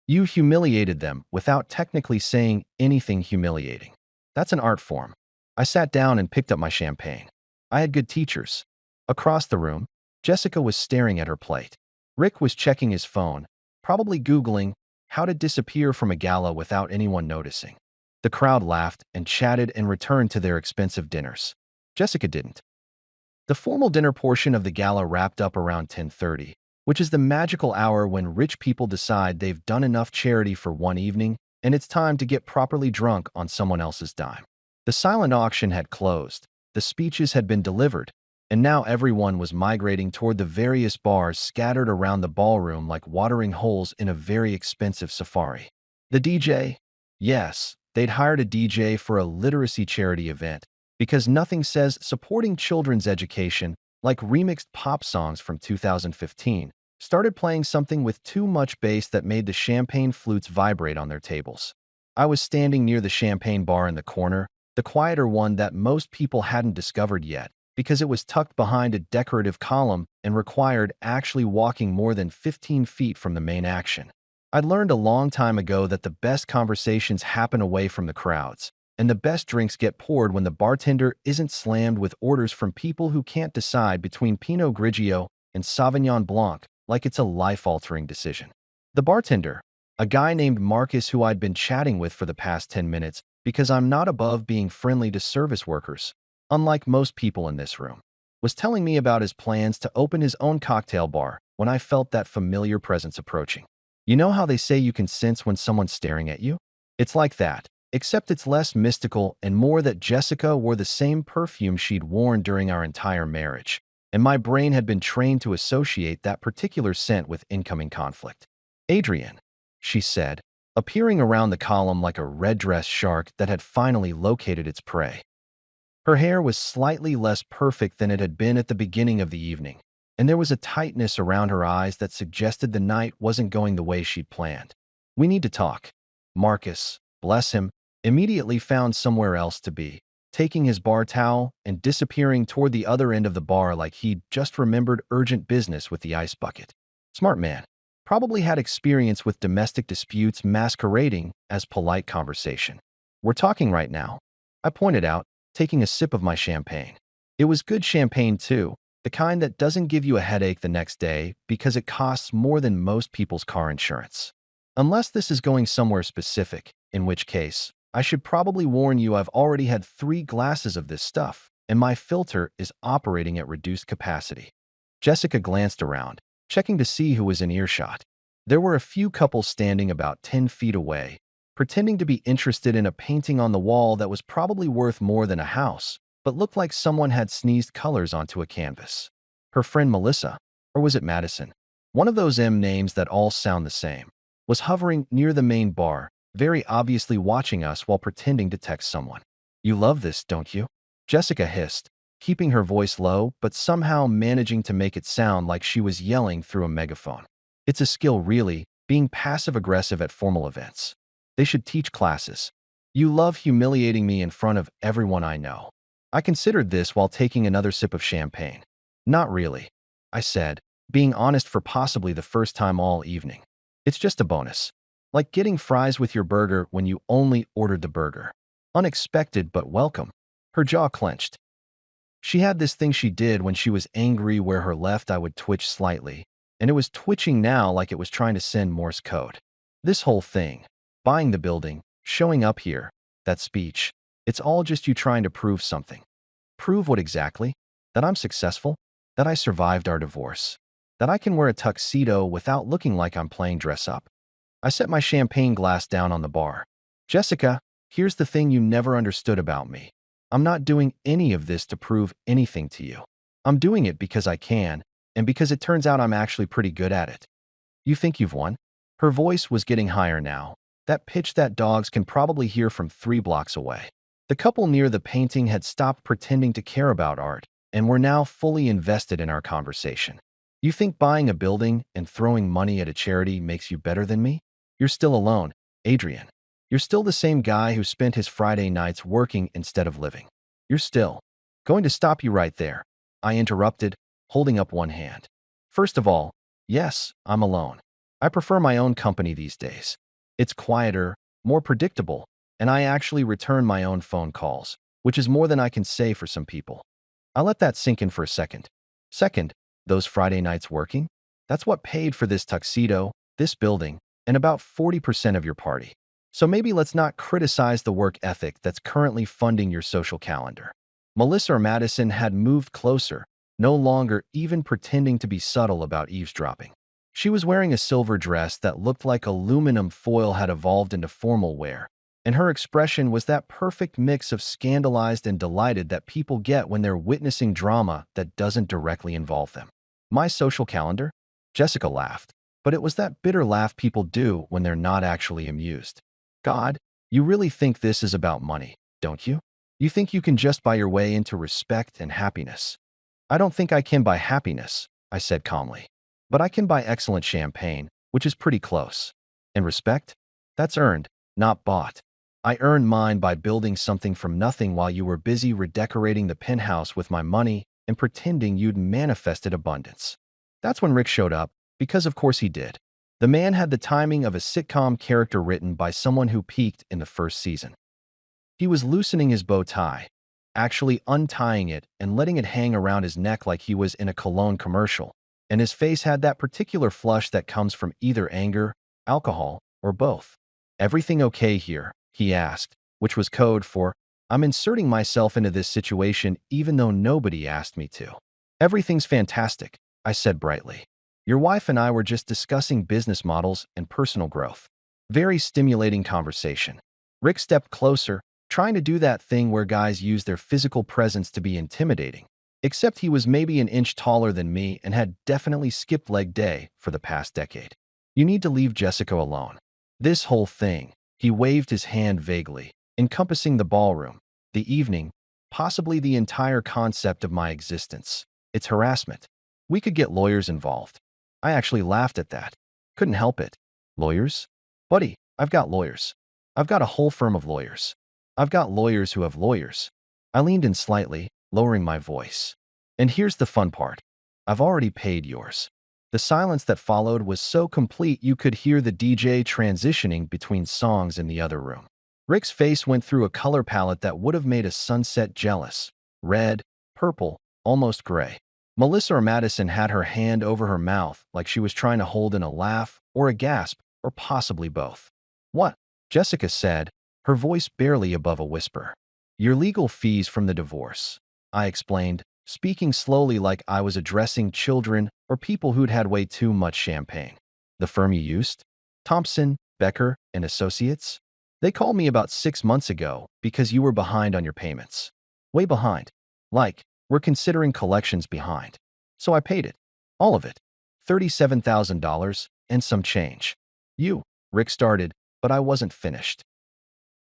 "You humiliated them without technically saying anything humiliating. That's an art form." I sat down and picked up my champagne. I had good teachers. Across the room, Jessica was staring at her plate. Rick was checking his phone, probably Googling how to disappear from a gala without anyone noticing. The crowd laughed and chatted and returned to their expensive dinners. Jessica didn't. The formal dinner portion of the gala wrapped up around 10:30, which is the magical hour when rich people decide they've done enough charity for one evening and it's time to get properly drunk on someone else's dime. The silent auction had closed, the speeches had been delivered, and now everyone was migrating toward the various bars scattered around the ballroom like watering holes in a very expensive safari. The DJ? Yes, they'd hired a DJ for a literacy charity event, because nothing says supporting children's education like remixed pop songs from 2015, started playing something with too much bass that made the champagne flutes vibrate on their tables. I was standing near the champagne bar in the corner, the quieter one that most people hadn't discovered yet, because it was tucked behind a decorative column and required actually walking more than 15 feet from the main action. I'd learned a long time ago that the best conversations happen away from the crowds, and the best drinks get poured when the bartender isn't slammed with orders from people who can't decide between Pinot Grigio and Sauvignon Blanc like it's a life-altering decision. The bartender, a guy named Marcus who I'd been chatting with for the past 10 minutes because I'm not above being friendly to service workers, unlike most people in this room, was telling me about his plans to open his own cocktail bar when I felt that familiar presence approaching. You know how they say you can sense when someone's staring at you? It's like that, except it's less mystical and more that Jessica wore the same perfume she'd worn during our entire marriage, and my brain had been trained to associate that particular scent with incoming conflict. "Adrian," she said, appearing around the column like a red-dressed shark that had finally located its prey. Her hair was slightly less perfect than it had been at the beginning of the evening, and there was a tightness around her eyes that suggested the night wasn't going the way she'd planned. "We need to talk." Marcus, bless him, immediately found somewhere else to be, taking his bar towel and disappearing toward the other end of the bar like he'd just remembered urgent business with the ice bucket. Smart man. Probably had experience with domestic disputes masquerading as polite conversation. "We're talking right now," I pointed out, taking a sip of my champagne. It was good champagne too, The kind that doesn't give you a headache the next day because it costs more than most people's car insurance. Unless this is going somewhere specific, in which case, I should probably warn you I've already had 3 glasses of this stuff, and my filter is operating at reduced capacity. Jessica glanced around, checking to see who was in earshot. There were a few couples standing about 10 feet away, pretending to be interested in a painting on the wall that was probably worth more than a house, but looked like someone had sneezed colors onto a canvas. Her friend Melissa, or was it Madison? One of those M names that all sound the same, was hovering near the main bar, very obviously watching us while pretending to text someone. "You love this, don't you?" Jessica hissed, keeping her voice low but somehow managing to make it sound like she was yelling through a megaphone. "It's a skill, really, being passive-aggressive at formal events. They should teach classes. You love humiliating me in front of everyone I know." I considered this while taking another sip of champagne. "Not really," I said, being honest for possibly the first time all evening. "It's just a bonus. Like getting fries with your burger when you only ordered the burger. Unexpected but welcome." Her jaw clenched. She had this thing she did when she was angry where her left eye would twitch slightly, and it was twitching now like it was trying to send Morse code. This whole thing, buying the building, showing up here, that speech, it's all just you trying to prove something. Prove what exactly? That I'm successful? That I survived our divorce? That I can wear a tuxedo without looking like I'm playing dress up? I set my champagne glass down on the bar. "Jessica, here's the thing you never understood about me. I'm not doing any of this to prove anything to you. I'm doing it because I can, and because it turns out I'm actually pretty good at it. You think you've won?" Her voice was getting higher now, that pitch that dogs can probably hear from 3 blocks away. The couple near the painting had stopped pretending to care about art and were now fully invested in our conversation. "You think buying a building and throwing money at a charity makes you better than me? You're still alone, Adrian. You're still the same guy who spent his Friday nights working instead of living. You're still—" "Going to stop you right there," I interrupted, holding up one hand. "First of all, yes, I'm alone. I prefer my own company these days. It's quieter, more predictable, and I actually return my own phone calls, which is more than I can say for some people. I let that sink in for a second. Second, those Friday nights working? That's what paid for this tuxedo, this building, and about 40% of your party. So maybe let's not criticize the work ethic that's currently funding your social calendar." Melissa or Madison had moved closer, no longer even pretending to be subtle about eavesdropping. She was wearing a silver dress that looked like aluminum foil had evolved into formal wear, and her expression was that perfect mix of scandalized and delighted that people get when they're witnessing drama that doesn't directly involve them. "My social calendar?" Jessica laughed, but it was that bitter laugh people do when they're not actually amused. "God, you really think this is about money, don't you? You think you can just buy your way into respect and happiness?" "I don't think I can buy happiness," I said calmly. "But I can buy excellent champagne, which is pretty close. And respect? That's earned, not bought. I earned mine by building something from nothing while you were busy redecorating the penthouse with my money and pretending you'd manifested abundance." That's when Rick showed up, because of course he did. The man had the timing of a sitcom character written by someone who peaked in the first season. He was loosening his bow tie, actually untying it and letting it hang around his neck like he was in a cologne commercial, and his face had that particular flush that comes from either anger, alcohol, or both. "Everything okay here?" he asked, which was code for, "I'm inserting myself into this situation even though nobody asked me to." "Everything's fantastic," I said brightly. "Your wife and I were just discussing business models and personal growth." Very stimulating conversation. Rick stepped closer, trying to do that thing where guys use their physical presence to be intimidating. Except he was maybe an inch taller than me and had definitely skipped leg day for the past decade. "You need to leave Jessica alone. This whole thing," he waved his hand vaguely, encompassing the ballroom, the evening, possibly the entire concept of my existence. "It's harassment. We could get lawyers involved." I actually laughed at that. Couldn't help it. "Lawyers? Buddy, I've got lawyers. I've got a whole firm of lawyers. I've got lawyers who have lawyers." I leaned in slightly, lowering my voice. "And here's the fun part. I've already paid yours." The silence that followed was so complete you could hear the DJ transitioning between songs in the other room. Rick's face went through a color palette that would have made a sunset jealous. Red, purple, almost gray. Melissa or Madison had her hand over her mouth like she was trying to hold in a laugh or a gasp or possibly both. What? Jessica said, her voice barely above a whisper. Your legal fees from the divorce, I explained, speaking slowly like I was addressing children or people who'd had way too much champagne. The firm you used? Thompson, Becker, and Associates? They called me about 6 months ago because you were behind on your payments. Way behind. Like, we're considering collections behind. So I paid it. All of it. $37,000 and some change. Rick started, but I wasn't finished.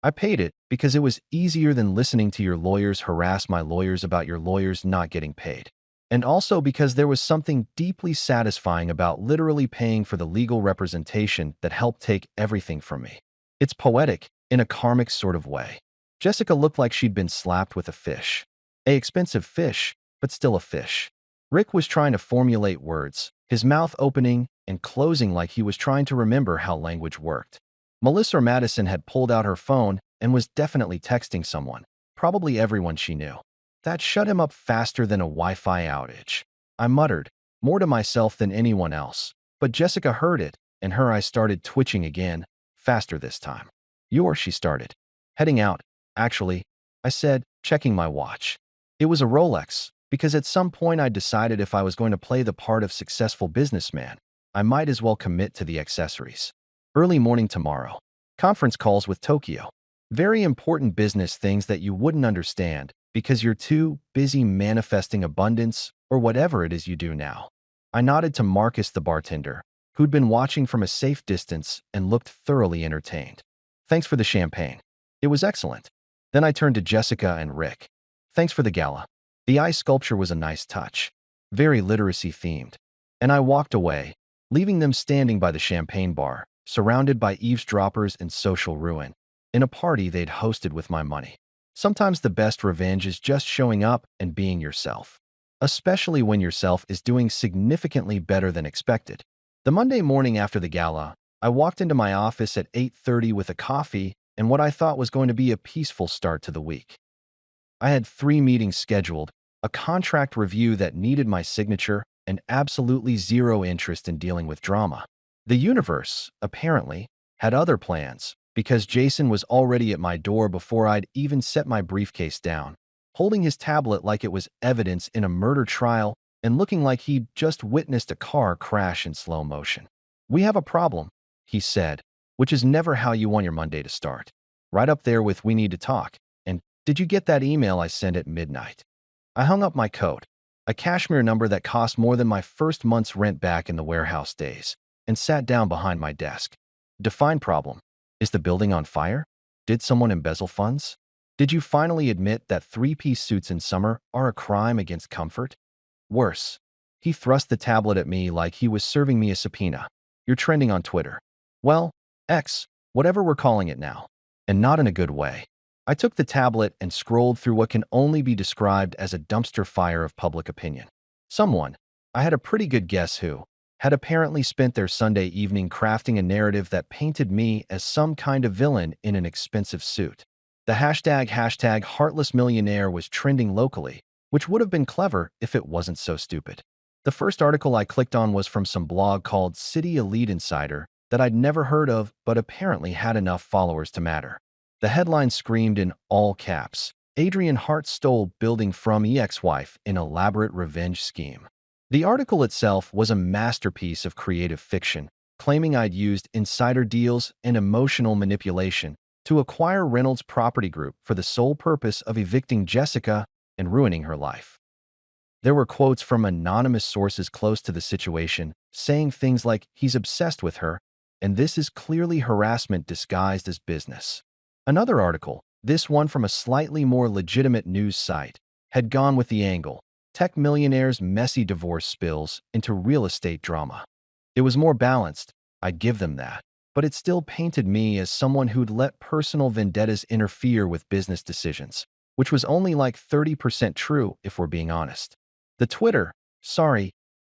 I paid it because it was easier than listening to your lawyers harass my lawyers about your lawyers not getting paid. And also because there was something deeply satisfying about literally paying for the legal representation that helped take everything from me. It's poetic, in a karmic sort of way. Jessica looked like she'd been slapped with a fish. A expensive fish, but still a fish. Rick was trying to formulate words, his mouth opening and closing like he was trying to remember how language worked. Melissa or Madison had pulled out her phone and was definitely texting someone, probably everyone she knew. That shut him up faster than a Wi-Fi outage. I muttered, more to myself than anyone else, but Jessica heard it, and her eyes started twitching again, faster this time. She started. Heading out, actually, I said, checking my watch. It was a Rolex, because at some point I decided if I was going to play the part of successful businessman, I might as well commit to the accessories. Early morning tomorrow. Conference calls with Tokyo. Very important business things that you wouldn't understand because you're too busy manifesting abundance or whatever it is you do now. I nodded to Marcus the bartender, who'd been watching from a safe distance and looked thoroughly entertained. Thanks for the champagne. It was excellent. Then I turned to Jessica and Rick. Thanks for the gala. The ice sculpture was a nice touch. Very literacy themed. And I walked away, leaving them standing by the champagne bar, surrounded by eavesdroppers and social ruin, in a party they'd hosted with my money. Sometimes the best revenge is just showing up and being yourself, especially when yourself is doing significantly better than expected. The Monday morning after the gala, I walked into my office at 8:30 with a coffee and what I thought was going to be a peaceful start to the week. I had 3 meetings scheduled, a contract review that needed my signature, and absolutely zero interest in dealing with drama. The universe, apparently, had other plans, because Jason was already at my door before I'd even set my briefcase down, holding his tablet like it was evidence in a murder trial and looking like he'd just witnessed a car crash in slow motion. We have a problem, he said, which is never how you want your Monday to start. Right up there with we need to talk, and did you get that email I sent at midnight? I hung up my coat, a cashmere number that cost more than my first month's rent back in the warehouse days, and sat down behind my desk. Define problem. Is the building on fire? Did someone embezzle funds? Did you finally admit that 3-piece suits in summer are a crime against comfort? Worse. He thrust the tablet at me like he was serving me a subpoena. You're trending on Twitter. Well, X, whatever we're calling it now. And not in a good way. I took the tablet and scrolled through what can only be described as a dumpster fire of public opinion. Someone, I had a pretty good guess who, had apparently spent their Sunday evening crafting a narrative that painted me as some kind of villain in an expensive suit. The hashtag heartless millionaire was trending locally, which would have been clever if it wasn't so stupid. The first article I clicked on was from some blog called City Elite Insider that I'd never heard of but apparently had enough followers to matter. The headline screamed in all caps, Adrian Hart stole building from ex-wife in elaborate revenge scheme. The article itself was a masterpiece of creative fiction, claiming I'd used insider deals and emotional manipulation to acquire Reynolds Property Group for the sole purpose of evicting Jessica and ruining her life. There were quotes from anonymous sources close to the situation, saying things like, he's obsessed with her, and this is clearly harassment disguised as business. Another article, this one from a slightly more legitimate news site, had gone with the angle, tech millionaire's messy divorce spills into real estate drama. It was more balanced, I'd give them that, but it still painted me as someone who'd let personal vendettas interfere with business decisions, which was only like 30% true if we're being honest. The Twitter,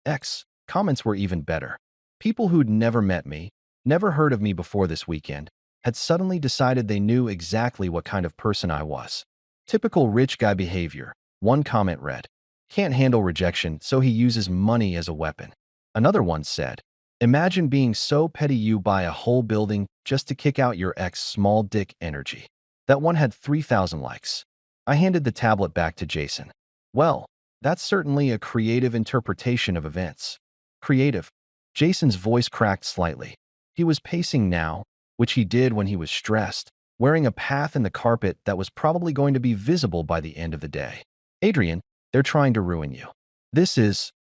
X, comments were even better. People who'd never met me, never heard of me before this weekend, had suddenly decided they knew exactly what kind of person I was. Typical rich guy behavior, one comment read. Can't handle rejection, so he uses money as a weapon. Another one said, imagine being so petty you buy a whole building just to kick out your ex small dick energy. That one had 3,000 likes. I handed the tablet back to Jason. Well, that's certainly a creative interpretation of events. Creative. Jason's voice cracked slightly. He was pacing now, which he did when he was stressed, wearing a path in the carpet that was probably going to be visible by the end of the day. Adrian, they're trying to ruin you. This is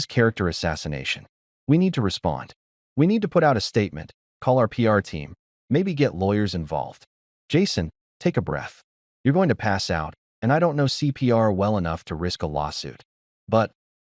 character assassination. We need to respond. We need to put out a statement, call our PR team, maybe get lawyers involved. Jason, take a breath. You're going to pass out, and I don't know CPR well enough to risk a lawsuit. But,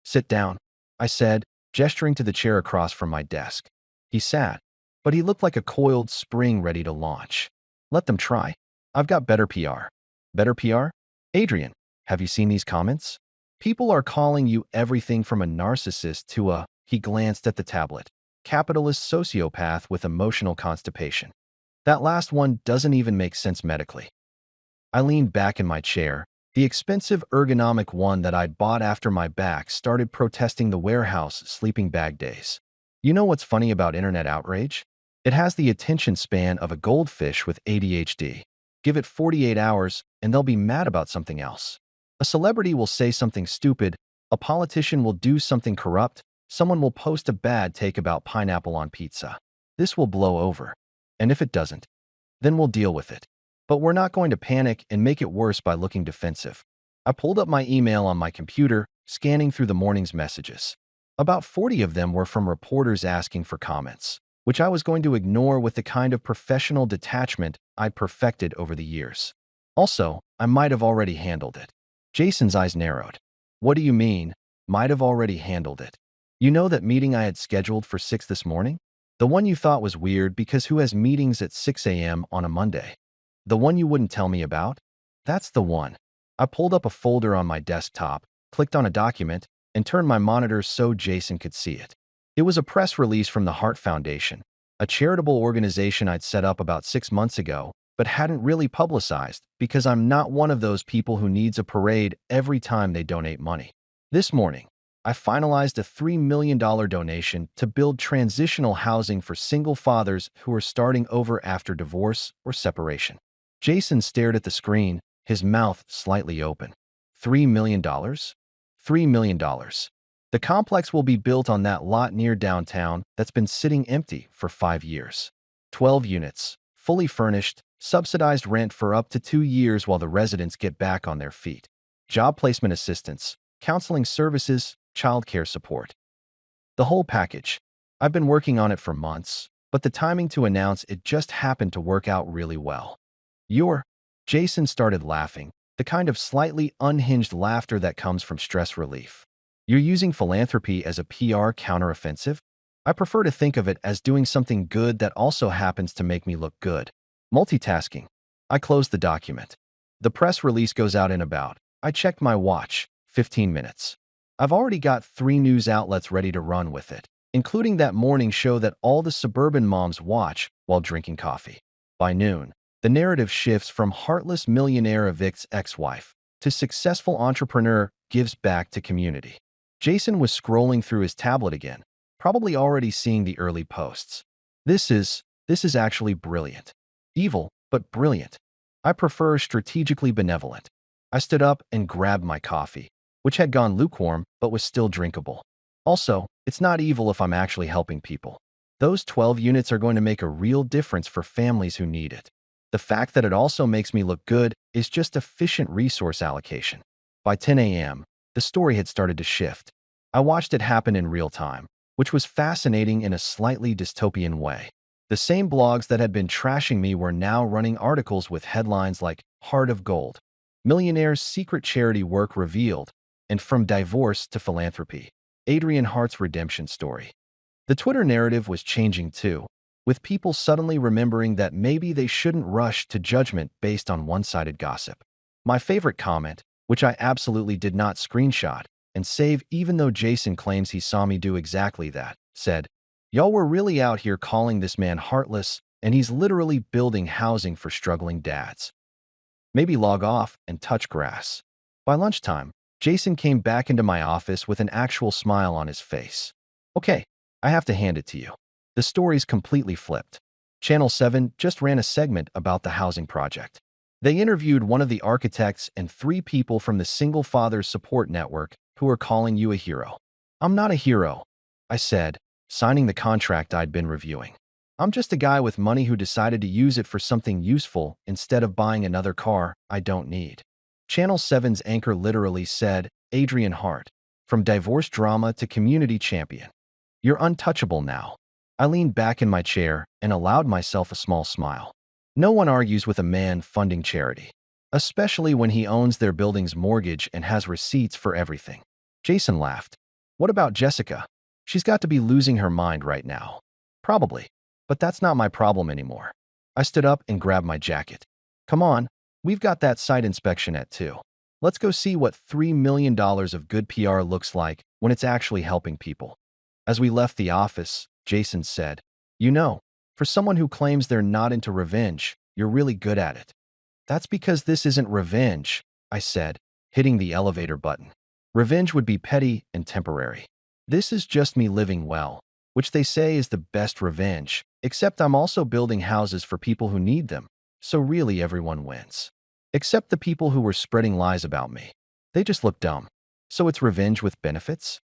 sit down, I said, gesturing to the chair across from my desk. He sat, but he looked like a coiled spring ready to launch. Let them try. I've got better PR. Better PR? Adrian, have you seen these comments? People are calling you everything from a narcissist to a, he glanced at the tablet, capitalist sociopath with emotional constipation. That last one doesn't even make sense medically. I leaned back in my chair. The expensive ergonomic one that I'd bought after my back started protesting the warehouse sleeping bag days. You know what's funny about internet outrage? It has the attention span of a goldfish with ADHD. Give it 48 hours, and they'll be mad about something else. A celebrity will say something stupid, a politician will do something corrupt, someone will post a bad take about pineapple on pizza. This will blow over. And if it doesn't, then we'll deal with it. But we're not going to panic and make it worse by looking defensive. I pulled up my email on my computer, scanning through the morning's messages. About 40 of them were from reporters asking for comments, which I was going to ignore with the kind of professional detachment I'd perfected over the years. Also, I might have already handled it. Jason's eyes narrowed. What do you mean, might have already handled it? You know that meeting I had scheduled for 6 this morning? The one you thought was weird because who has meetings at 6 a.m. on a Monday? The one you wouldn't tell me about? That's the one. I pulled up a folder on my desktop, clicked on a document, and turned my monitor so Jason could see it. It was a press release from the Heart Foundation, a charitable organization I'd set up about 6 months ago, but hadn't really publicized because I'm not one of those people who needs a parade every time they donate money. This morning, I finalized a $3 million donation to build transitional housing for single fathers who are starting over after divorce or separation. Jason stared at the screen, his mouth slightly open. $3 million? $3 million. The complex will be built on that lot near downtown that's been sitting empty for 5 years. 12 units, fully furnished, subsidized rent for up to 2 years while the residents get back on their feet. Job placement assistance, counseling services, childcare support. The whole package. I've been working on it for months, but the timing to announce it just happened to work out really well. Jason started laughing, the kind of slightly unhinged laughter that comes from stress relief. You're using philanthropy as a PR counteroffensive? I prefer to think of it as doing something good that also happens to make me look good. Multitasking. I closed the document. The press release goes out in about, I checked my watch, 15 minutes. I've already got 3 news outlets ready to run with it, including that morning show that all the suburban moms watch while drinking coffee. By noon, the narrative shifts from heartless millionaire evicts ex-wife to successful entrepreneur gives back to community. Jason was scrolling through his tablet again, probably already seeing the early posts. This is actually brilliant. Evil, but brilliant. I prefer strategically benevolent. I stood up and grabbed my coffee, which had gone lukewarm but was still drinkable. Also, it's not evil if I'm actually helping people. Those 12 units are going to make a real difference for families who need it. The fact that it also makes me look good is just efficient resource allocation. By 10 a.m., the story had started to shift. I watched it happen in real time, which was fascinating in a slightly dystopian way. The same blogs that had been trashing me were now running articles with headlines like Heart of Gold, Millionaire's Secret Charity Work Revealed, and From Divorce to Philanthropy, Adrian Hart's Redemption Story. The Twitter narrative was changing too, with people suddenly remembering that maybe they shouldn't rush to judgment based on one-sided gossip. My favorite comment, which I absolutely did not screenshot and save even though Jason claims he saw me do exactly that, said, "Y'all were really out here calling this man heartless, and he's literally building housing for struggling dads. Maybe log off and touch grass." By lunchtime, Jason came back into my office with an actual smile on his face. Okay, I have to hand it to you. The story's completely flipped. Channel 7 just ran a segment about the housing project. They interviewed one of the architects and 3 people from the Single Fathers Support Network who are calling you a hero. I'm not a hero, I said, signing the contract I'd been reviewing. I'm just a guy with money who decided to use it for something useful instead of buying another car I don't need. Channel 7's anchor literally said, Adrian Hart, from divorce drama to community champion. You're untouchable now. I leaned back in my chair and allowed myself a small smile. No one argues with a man funding charity, especially when he owns their building's mortgage and has receipts for everything. Jason laughed. What about Jessica? She's got to be losing her mind right now. Probably, but that's not my problem anymore. I stood up and grabbed my jacket. Come on, we've got that site inspection at 2. Let's go see what $3 million of good PR looks like when it's actually helping people. As we left the office, Jason said, You know, for someone who claims they're not into revenge, you're really good at it. That's because this isn't revenge, I said, hitting the elevator button. Revenge would be petty and temporary. This is just me living well, which they say is the best revenge, except I'm also building houses for people who need them, so really everyone wins. Except the people who were spreading lies about me. They just look dumb. So it's revenge with benefits?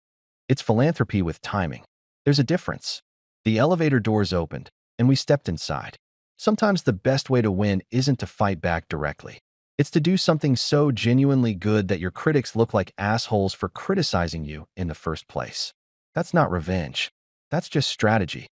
It's philanthropy with timing. There's a difference. The elevator doors opened, and we stepped inside. Sometimes the best way to win isn't to fight back directly. It's to do something so genuinely good that your critics look like assholes for criticizing you in the first place. That's not revenge. That's just strategy.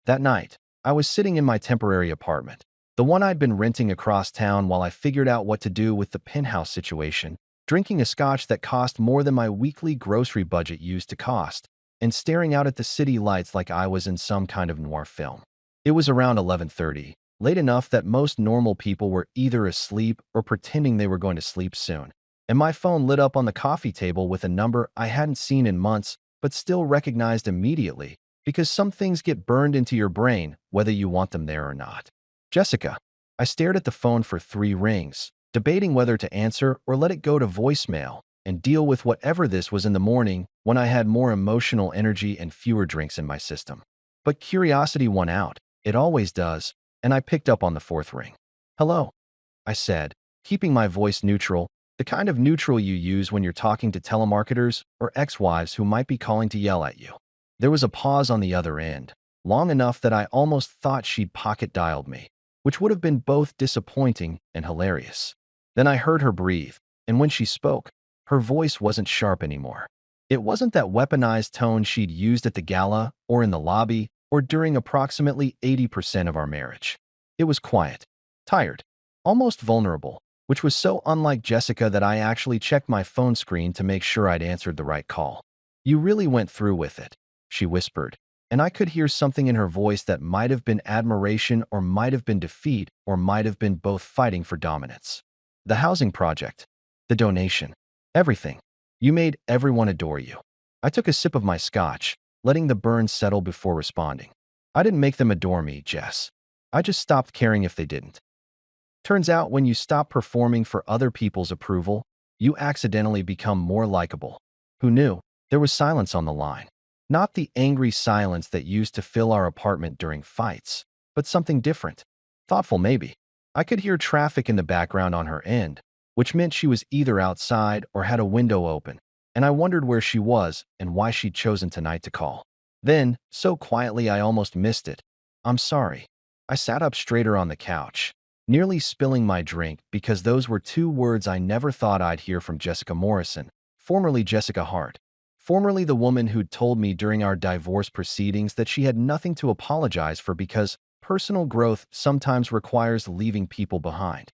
That night, I was sitting in my temporary apartment, the one I'd been renting across town while I figured out what to do with the penthouse situation, drinking a scotch that cost more than my weekly grocery budget used to cost, and staring out at the city lights like I was in some kind of noir film. It was around 11:30, late enough that most normal people were either asleep or pretending they were going to sleep soon, and my phone lit up on the coffee table with a number I hadn't seen in months but still recognized immediately, because some things get burned into your brain whether you want them there or not. Jessica. I stared at the phone for 3 rings, debating whether to answer or let it go to voicemail and deal with whatever this was in the morning when I had more emotional energy and fewer drinks in my system. But curiosity won out. It always does, and I picked up on the 4th ring. Hello, I said, keeping my voice neutral, the kind of neutral you use when you're talking to telemarketers or ex-wives who might be calling to yell at you. There was a pause on the other end, long enough that I almost thought she'd pocket-dialed me, which would have been both disappointing and hilarious. Then I heard her breathe, and when she spoke, her voice wasn't sharp anymore. It wasn't that weaponized tone she'd used at the gala or in the lobby or during approximately 80% of our marriage. It was quiet, tired, almost vulnerable, which was so unlike Jessica that I actually checked my phone screen to make sure I'd answered the right call. You really went through with it, she whispered, and I could hear something in her voice that might have been admiration or might have been defeat or might have been both fighting for dominance. The housing project, the donation, everything. You made everyone adore you. I took a sip of my scotch, letting the burn settle before responding. I didn't make them adore me, Jess. I just stopped caring if they didn't. Turns out when you stop performing for other people's approval, you accidentally become more likable. Who knew? There was silence on the line. Not the angry silence that used to fill our apartment during fights, but something different. Thoughtful, maybe. I could hear traffic in the background on her end, which meant she was either outside or had a window open, and I wondered where she was and why she'd chosen tonight to call. Then, so quietly I almost missed it. I'm sorry. I sat up straighter on the couch, nearly spilling my drink because those were 2 words I never thought I'd hear from Jessica Morrison, formerly Jessica Hart. Formerly the woman who'd told me during our divorce proceedings that she had nothing to apologize for because personal growth sometimes requires leaving people behind.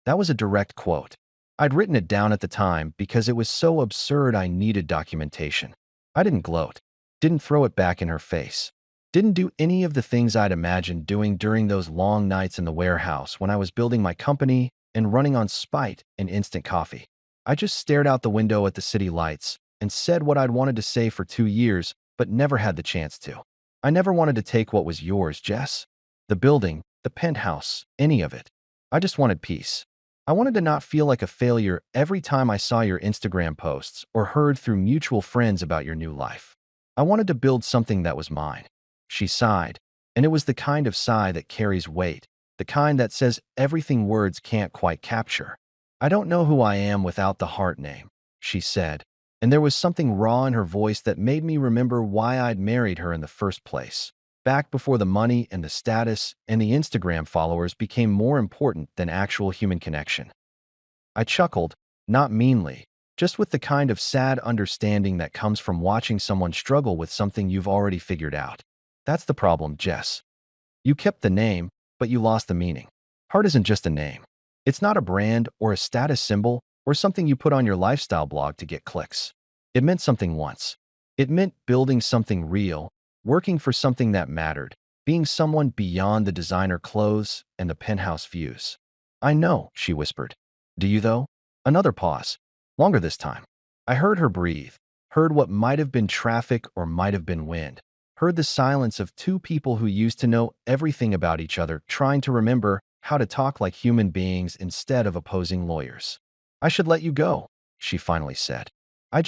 That was a direct quote. I'd written it down at the time because it was so absurd I needed documentation. I didn't gloat, didn't throw it back in her face, didn't do any of the things I'd imagined doing during those long nights in the warehouse when I was building my company and running on spite and instant coffee. I just stared out the window at the city lights and said what I'd wanted to say for 2 years, but never had the chance to. I never wanted to take what was yours, Jess. The building, the penthouse, any of it. I just wanted peace. I wanted to not feel like a failure every time I saw your Instagram posts or heard through mutual friends about your new life. I wanted to build something that was mine. She sighed, and it was the kind of sigh that carries weight, the kind that says everything words can't quite capture. I don't know who I am without the heart name, she said, and there was something raw in her voice that made me remember why I'd married her in the first place. Back before the money and the status and the Instagram followers became more important than actual human connection. I chuckled, not meanly, just with the kind of sad understanding that comes from watching someone struggle with something you've already figured out. That's the problem, Jess. You kept the name, but you lost the meaning. Heart isn't just a name. It's not a brand or a status symbol or something you put on your lifestyle blog to get clicks. It meant something once. It meant building something real, working for something that mattered, being someone beyond the designer clothes and the penthouse views. I know, she whispered. Do you, though? Another pause. Longer this time. I heard her breathe, heard what might have been traffic or might have been wind, heard the silence of two people who used to know everything about each other trying to remember how to talk like human beings instead of opposing lawyers. I should let you go, she finally said. I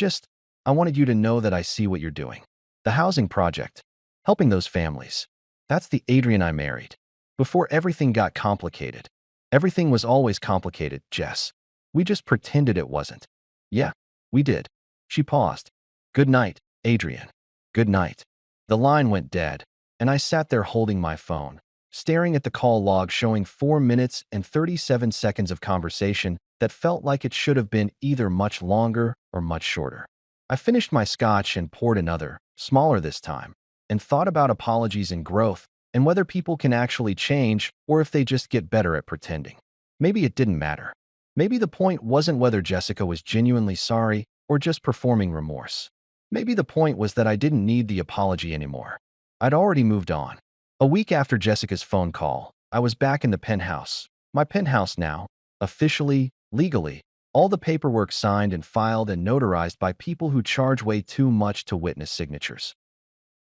wanted you to know that I see what you're doing. The housing project. Helping those families. That's the Adrian I married. Before everything got complicated. Everything was always complicated, Jess. We just pretended it wasn't. Yeah, we did. She paused. Good night, Adrian. Good night. The line went dead, and I sat there holding my phone, staring at the call log showing 4 minutes and 37 seconds of conversation that felt like it should have been either much longer or much shorter. I finished my scotch and poured another, smaller this time, and thought about apologies and growth and whether people can actually change or if they just get better at pretending. Maybe it didn't matter. Maybe the point wasn't whether Jessica was genuinely sorry or just performing remorse. Maybe the point was that I didn't need the apology anymore. I'd already moved on. A week after Jessica's phone call, I was back in the penthouse. My penthouse now, officially, legally, all the paperwork signed and filed and notarized by people who charge way too much to witness signatures.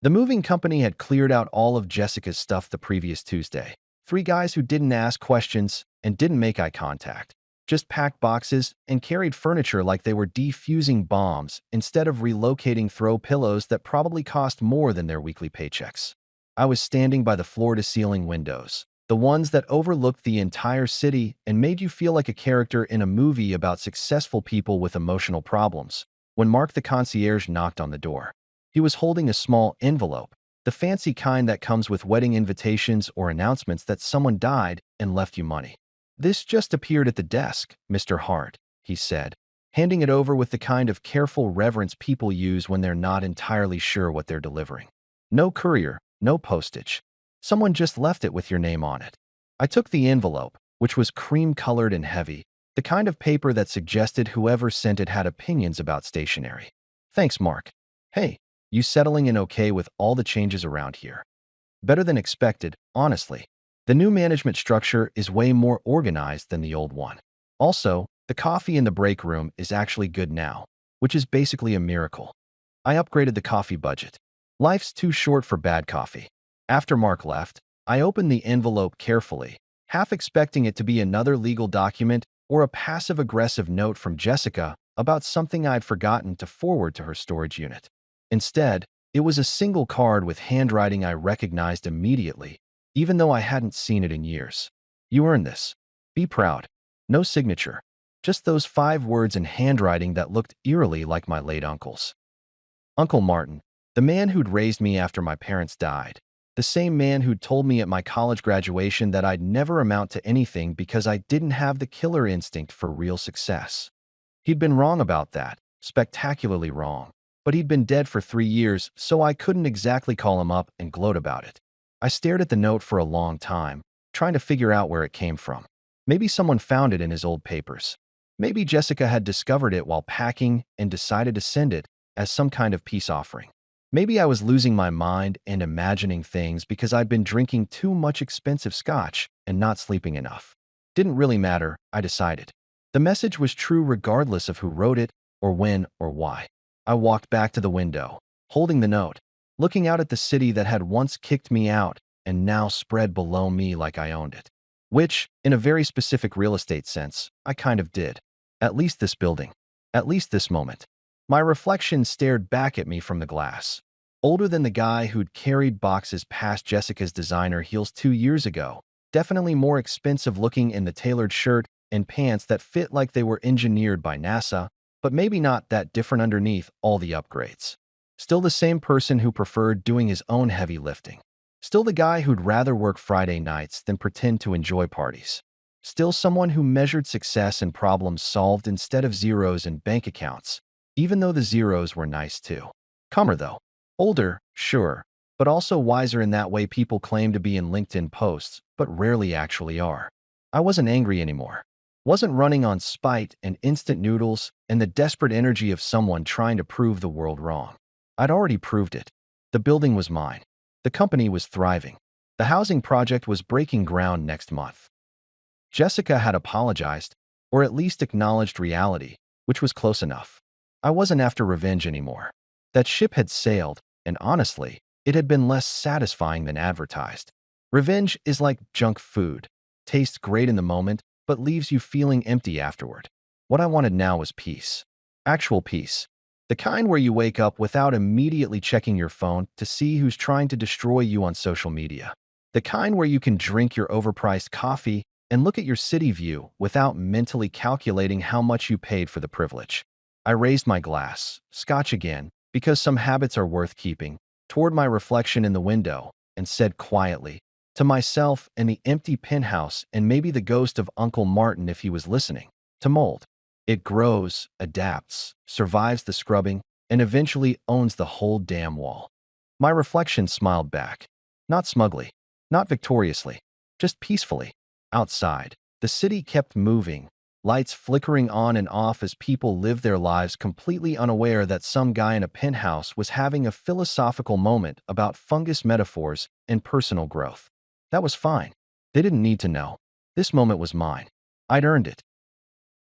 The moving company had cleared out all of Jessica's stuff the previous Tuesday. 3 guys who didn't ask questions and didn't make eye contact, just packed boxes and carried furniture like they were defusing bombs instead of relocating throw pillows that probably cost more than their weekly paychecks. I was standing by the floor-to-ceiling windows, the ones that overlooked the entire city and made you feel like a character in a movie about successful people with emotional problems, when Mark the concierge knocked on the door. He was holding a small envelope, the fancy kind that comes with wedding invitations or announcements that someone died and left you money. This just appeared at the desk, Mr. Hart, he said, handing it over with the kind of careful reverence people use when they're not entirely sure what they're delivering. No courier, no postage. Someone just left it with your name on it. I took the envelope, which was cream-colored and heavy, the kind of paper that suggested whoever sent it had opinions about stationery. Thanks, Mark. Hey, you settling in okay with all the changes around here? Better than expected, honestly. The new management structure is way more organized than the old one. Also, the coffee in the break room is actually good now, which is basically a miracle. I upgraded the coffee budget. Life's too short for bad coffee. After Mark left, I opened the envelope carefully, half expecting it to be another legal document or a passive-aggressive note from Jessica about something I'd forgotten to forward to her storage unit. Instead, it was a single card with handwriting I recognized immediately, even though I hadn't seen it in years. You earned this. Be proud. No signature. Just those 5 words in handwriting that looked eerily like my late uncle's. Uncle Martin, the man who'd raised me after my parents died. The same man who'd told me at my college graduation that I'd never amount to anything because I didn't have the killer instinct for real success. He'd been wrong about that, spectacularly wrong. But he'd been dead for 3 years, so I couldn't exactly call him up and gloat about it. I stared at the note for a long time, trying to figure out where it came from. Maybe someone found it in his old papers. Maybe Jessica had discovered it while packing and decided to send it as some kind of peace offering. Maybe I was losing my mind and imagining things because I'd been drinking too much expensive scotch and not sleeping enough. Didn't really matter, I decided. The message was true regardless of who wrote it, or when, or why. I walked back to the window, holding the note, looking out at the city that had once kicked me out and now spread below me like I owned it. Which, in a very specific real estate sense, I kind of did. At least this building. At least this moment. My reflection stared back at me from the glass. Older than the guy who'd carried boxes past Jessica's designer heels 2 years ago. Definitely more expensive looking in the tailored shirt and pants that fit like they were engineered by NASA, but maybe not that different underneath all the upgrades. Still the same person who preferred doing his own heavy lifting. Still the guy who'd rather work Friday nights than pretend to enjoy parties. Still someone who measured success and problems solved instead of zeros in bank accounts, even though the zeros were nice too. Calmer though. Older, sure, but also wiser in that way people claim to be in LinkedIn posts, but rarely actually are. I wasn't angry anymore. Wasn't running on spite and instant noodles and the desperate energy of someone trying to prove the world wrong. I'd already proved it. The building was mine. The company was thriving. The housing project was breaking ground next month. Jessica had apologized, or at least acknowledged reality, which was close enough. I wasn't after revenge anymore. That ship had sailed, and honestly, it had been less satisfying than advertised. Revenge is like junk food. Tastes great in the moment, but leaves you feeling empty afterward. What I wanted now was peace. Actual peace. The kind where you wake up without immediately checking your phone to see who's trying to destroy you on social media. The kind where you can drink your overpriced coffee and look at your city view without mentally calculating how much you paid for the privilege. I raised my glass, scotch again, because some habits are worth keeping, toward my reflection in the window, and said quietly, to myself and the empty penthouse and maybe the ghost of Uncle Martin if he was listening, to mold. It grows, adapts, survives the scrubbing, and eventually owns the whole damn wall. My reflection smiled back. Not smugly, not victoriously, just peacefully. Outside, the city kept moving, lights flickering on and off as people lived their lives completely unaware that some guy in a penthouse was having a philosophical moment about fungus metaphors and personal growth. That was fine. They didn't need to know. This moment was mine. I'd earned it.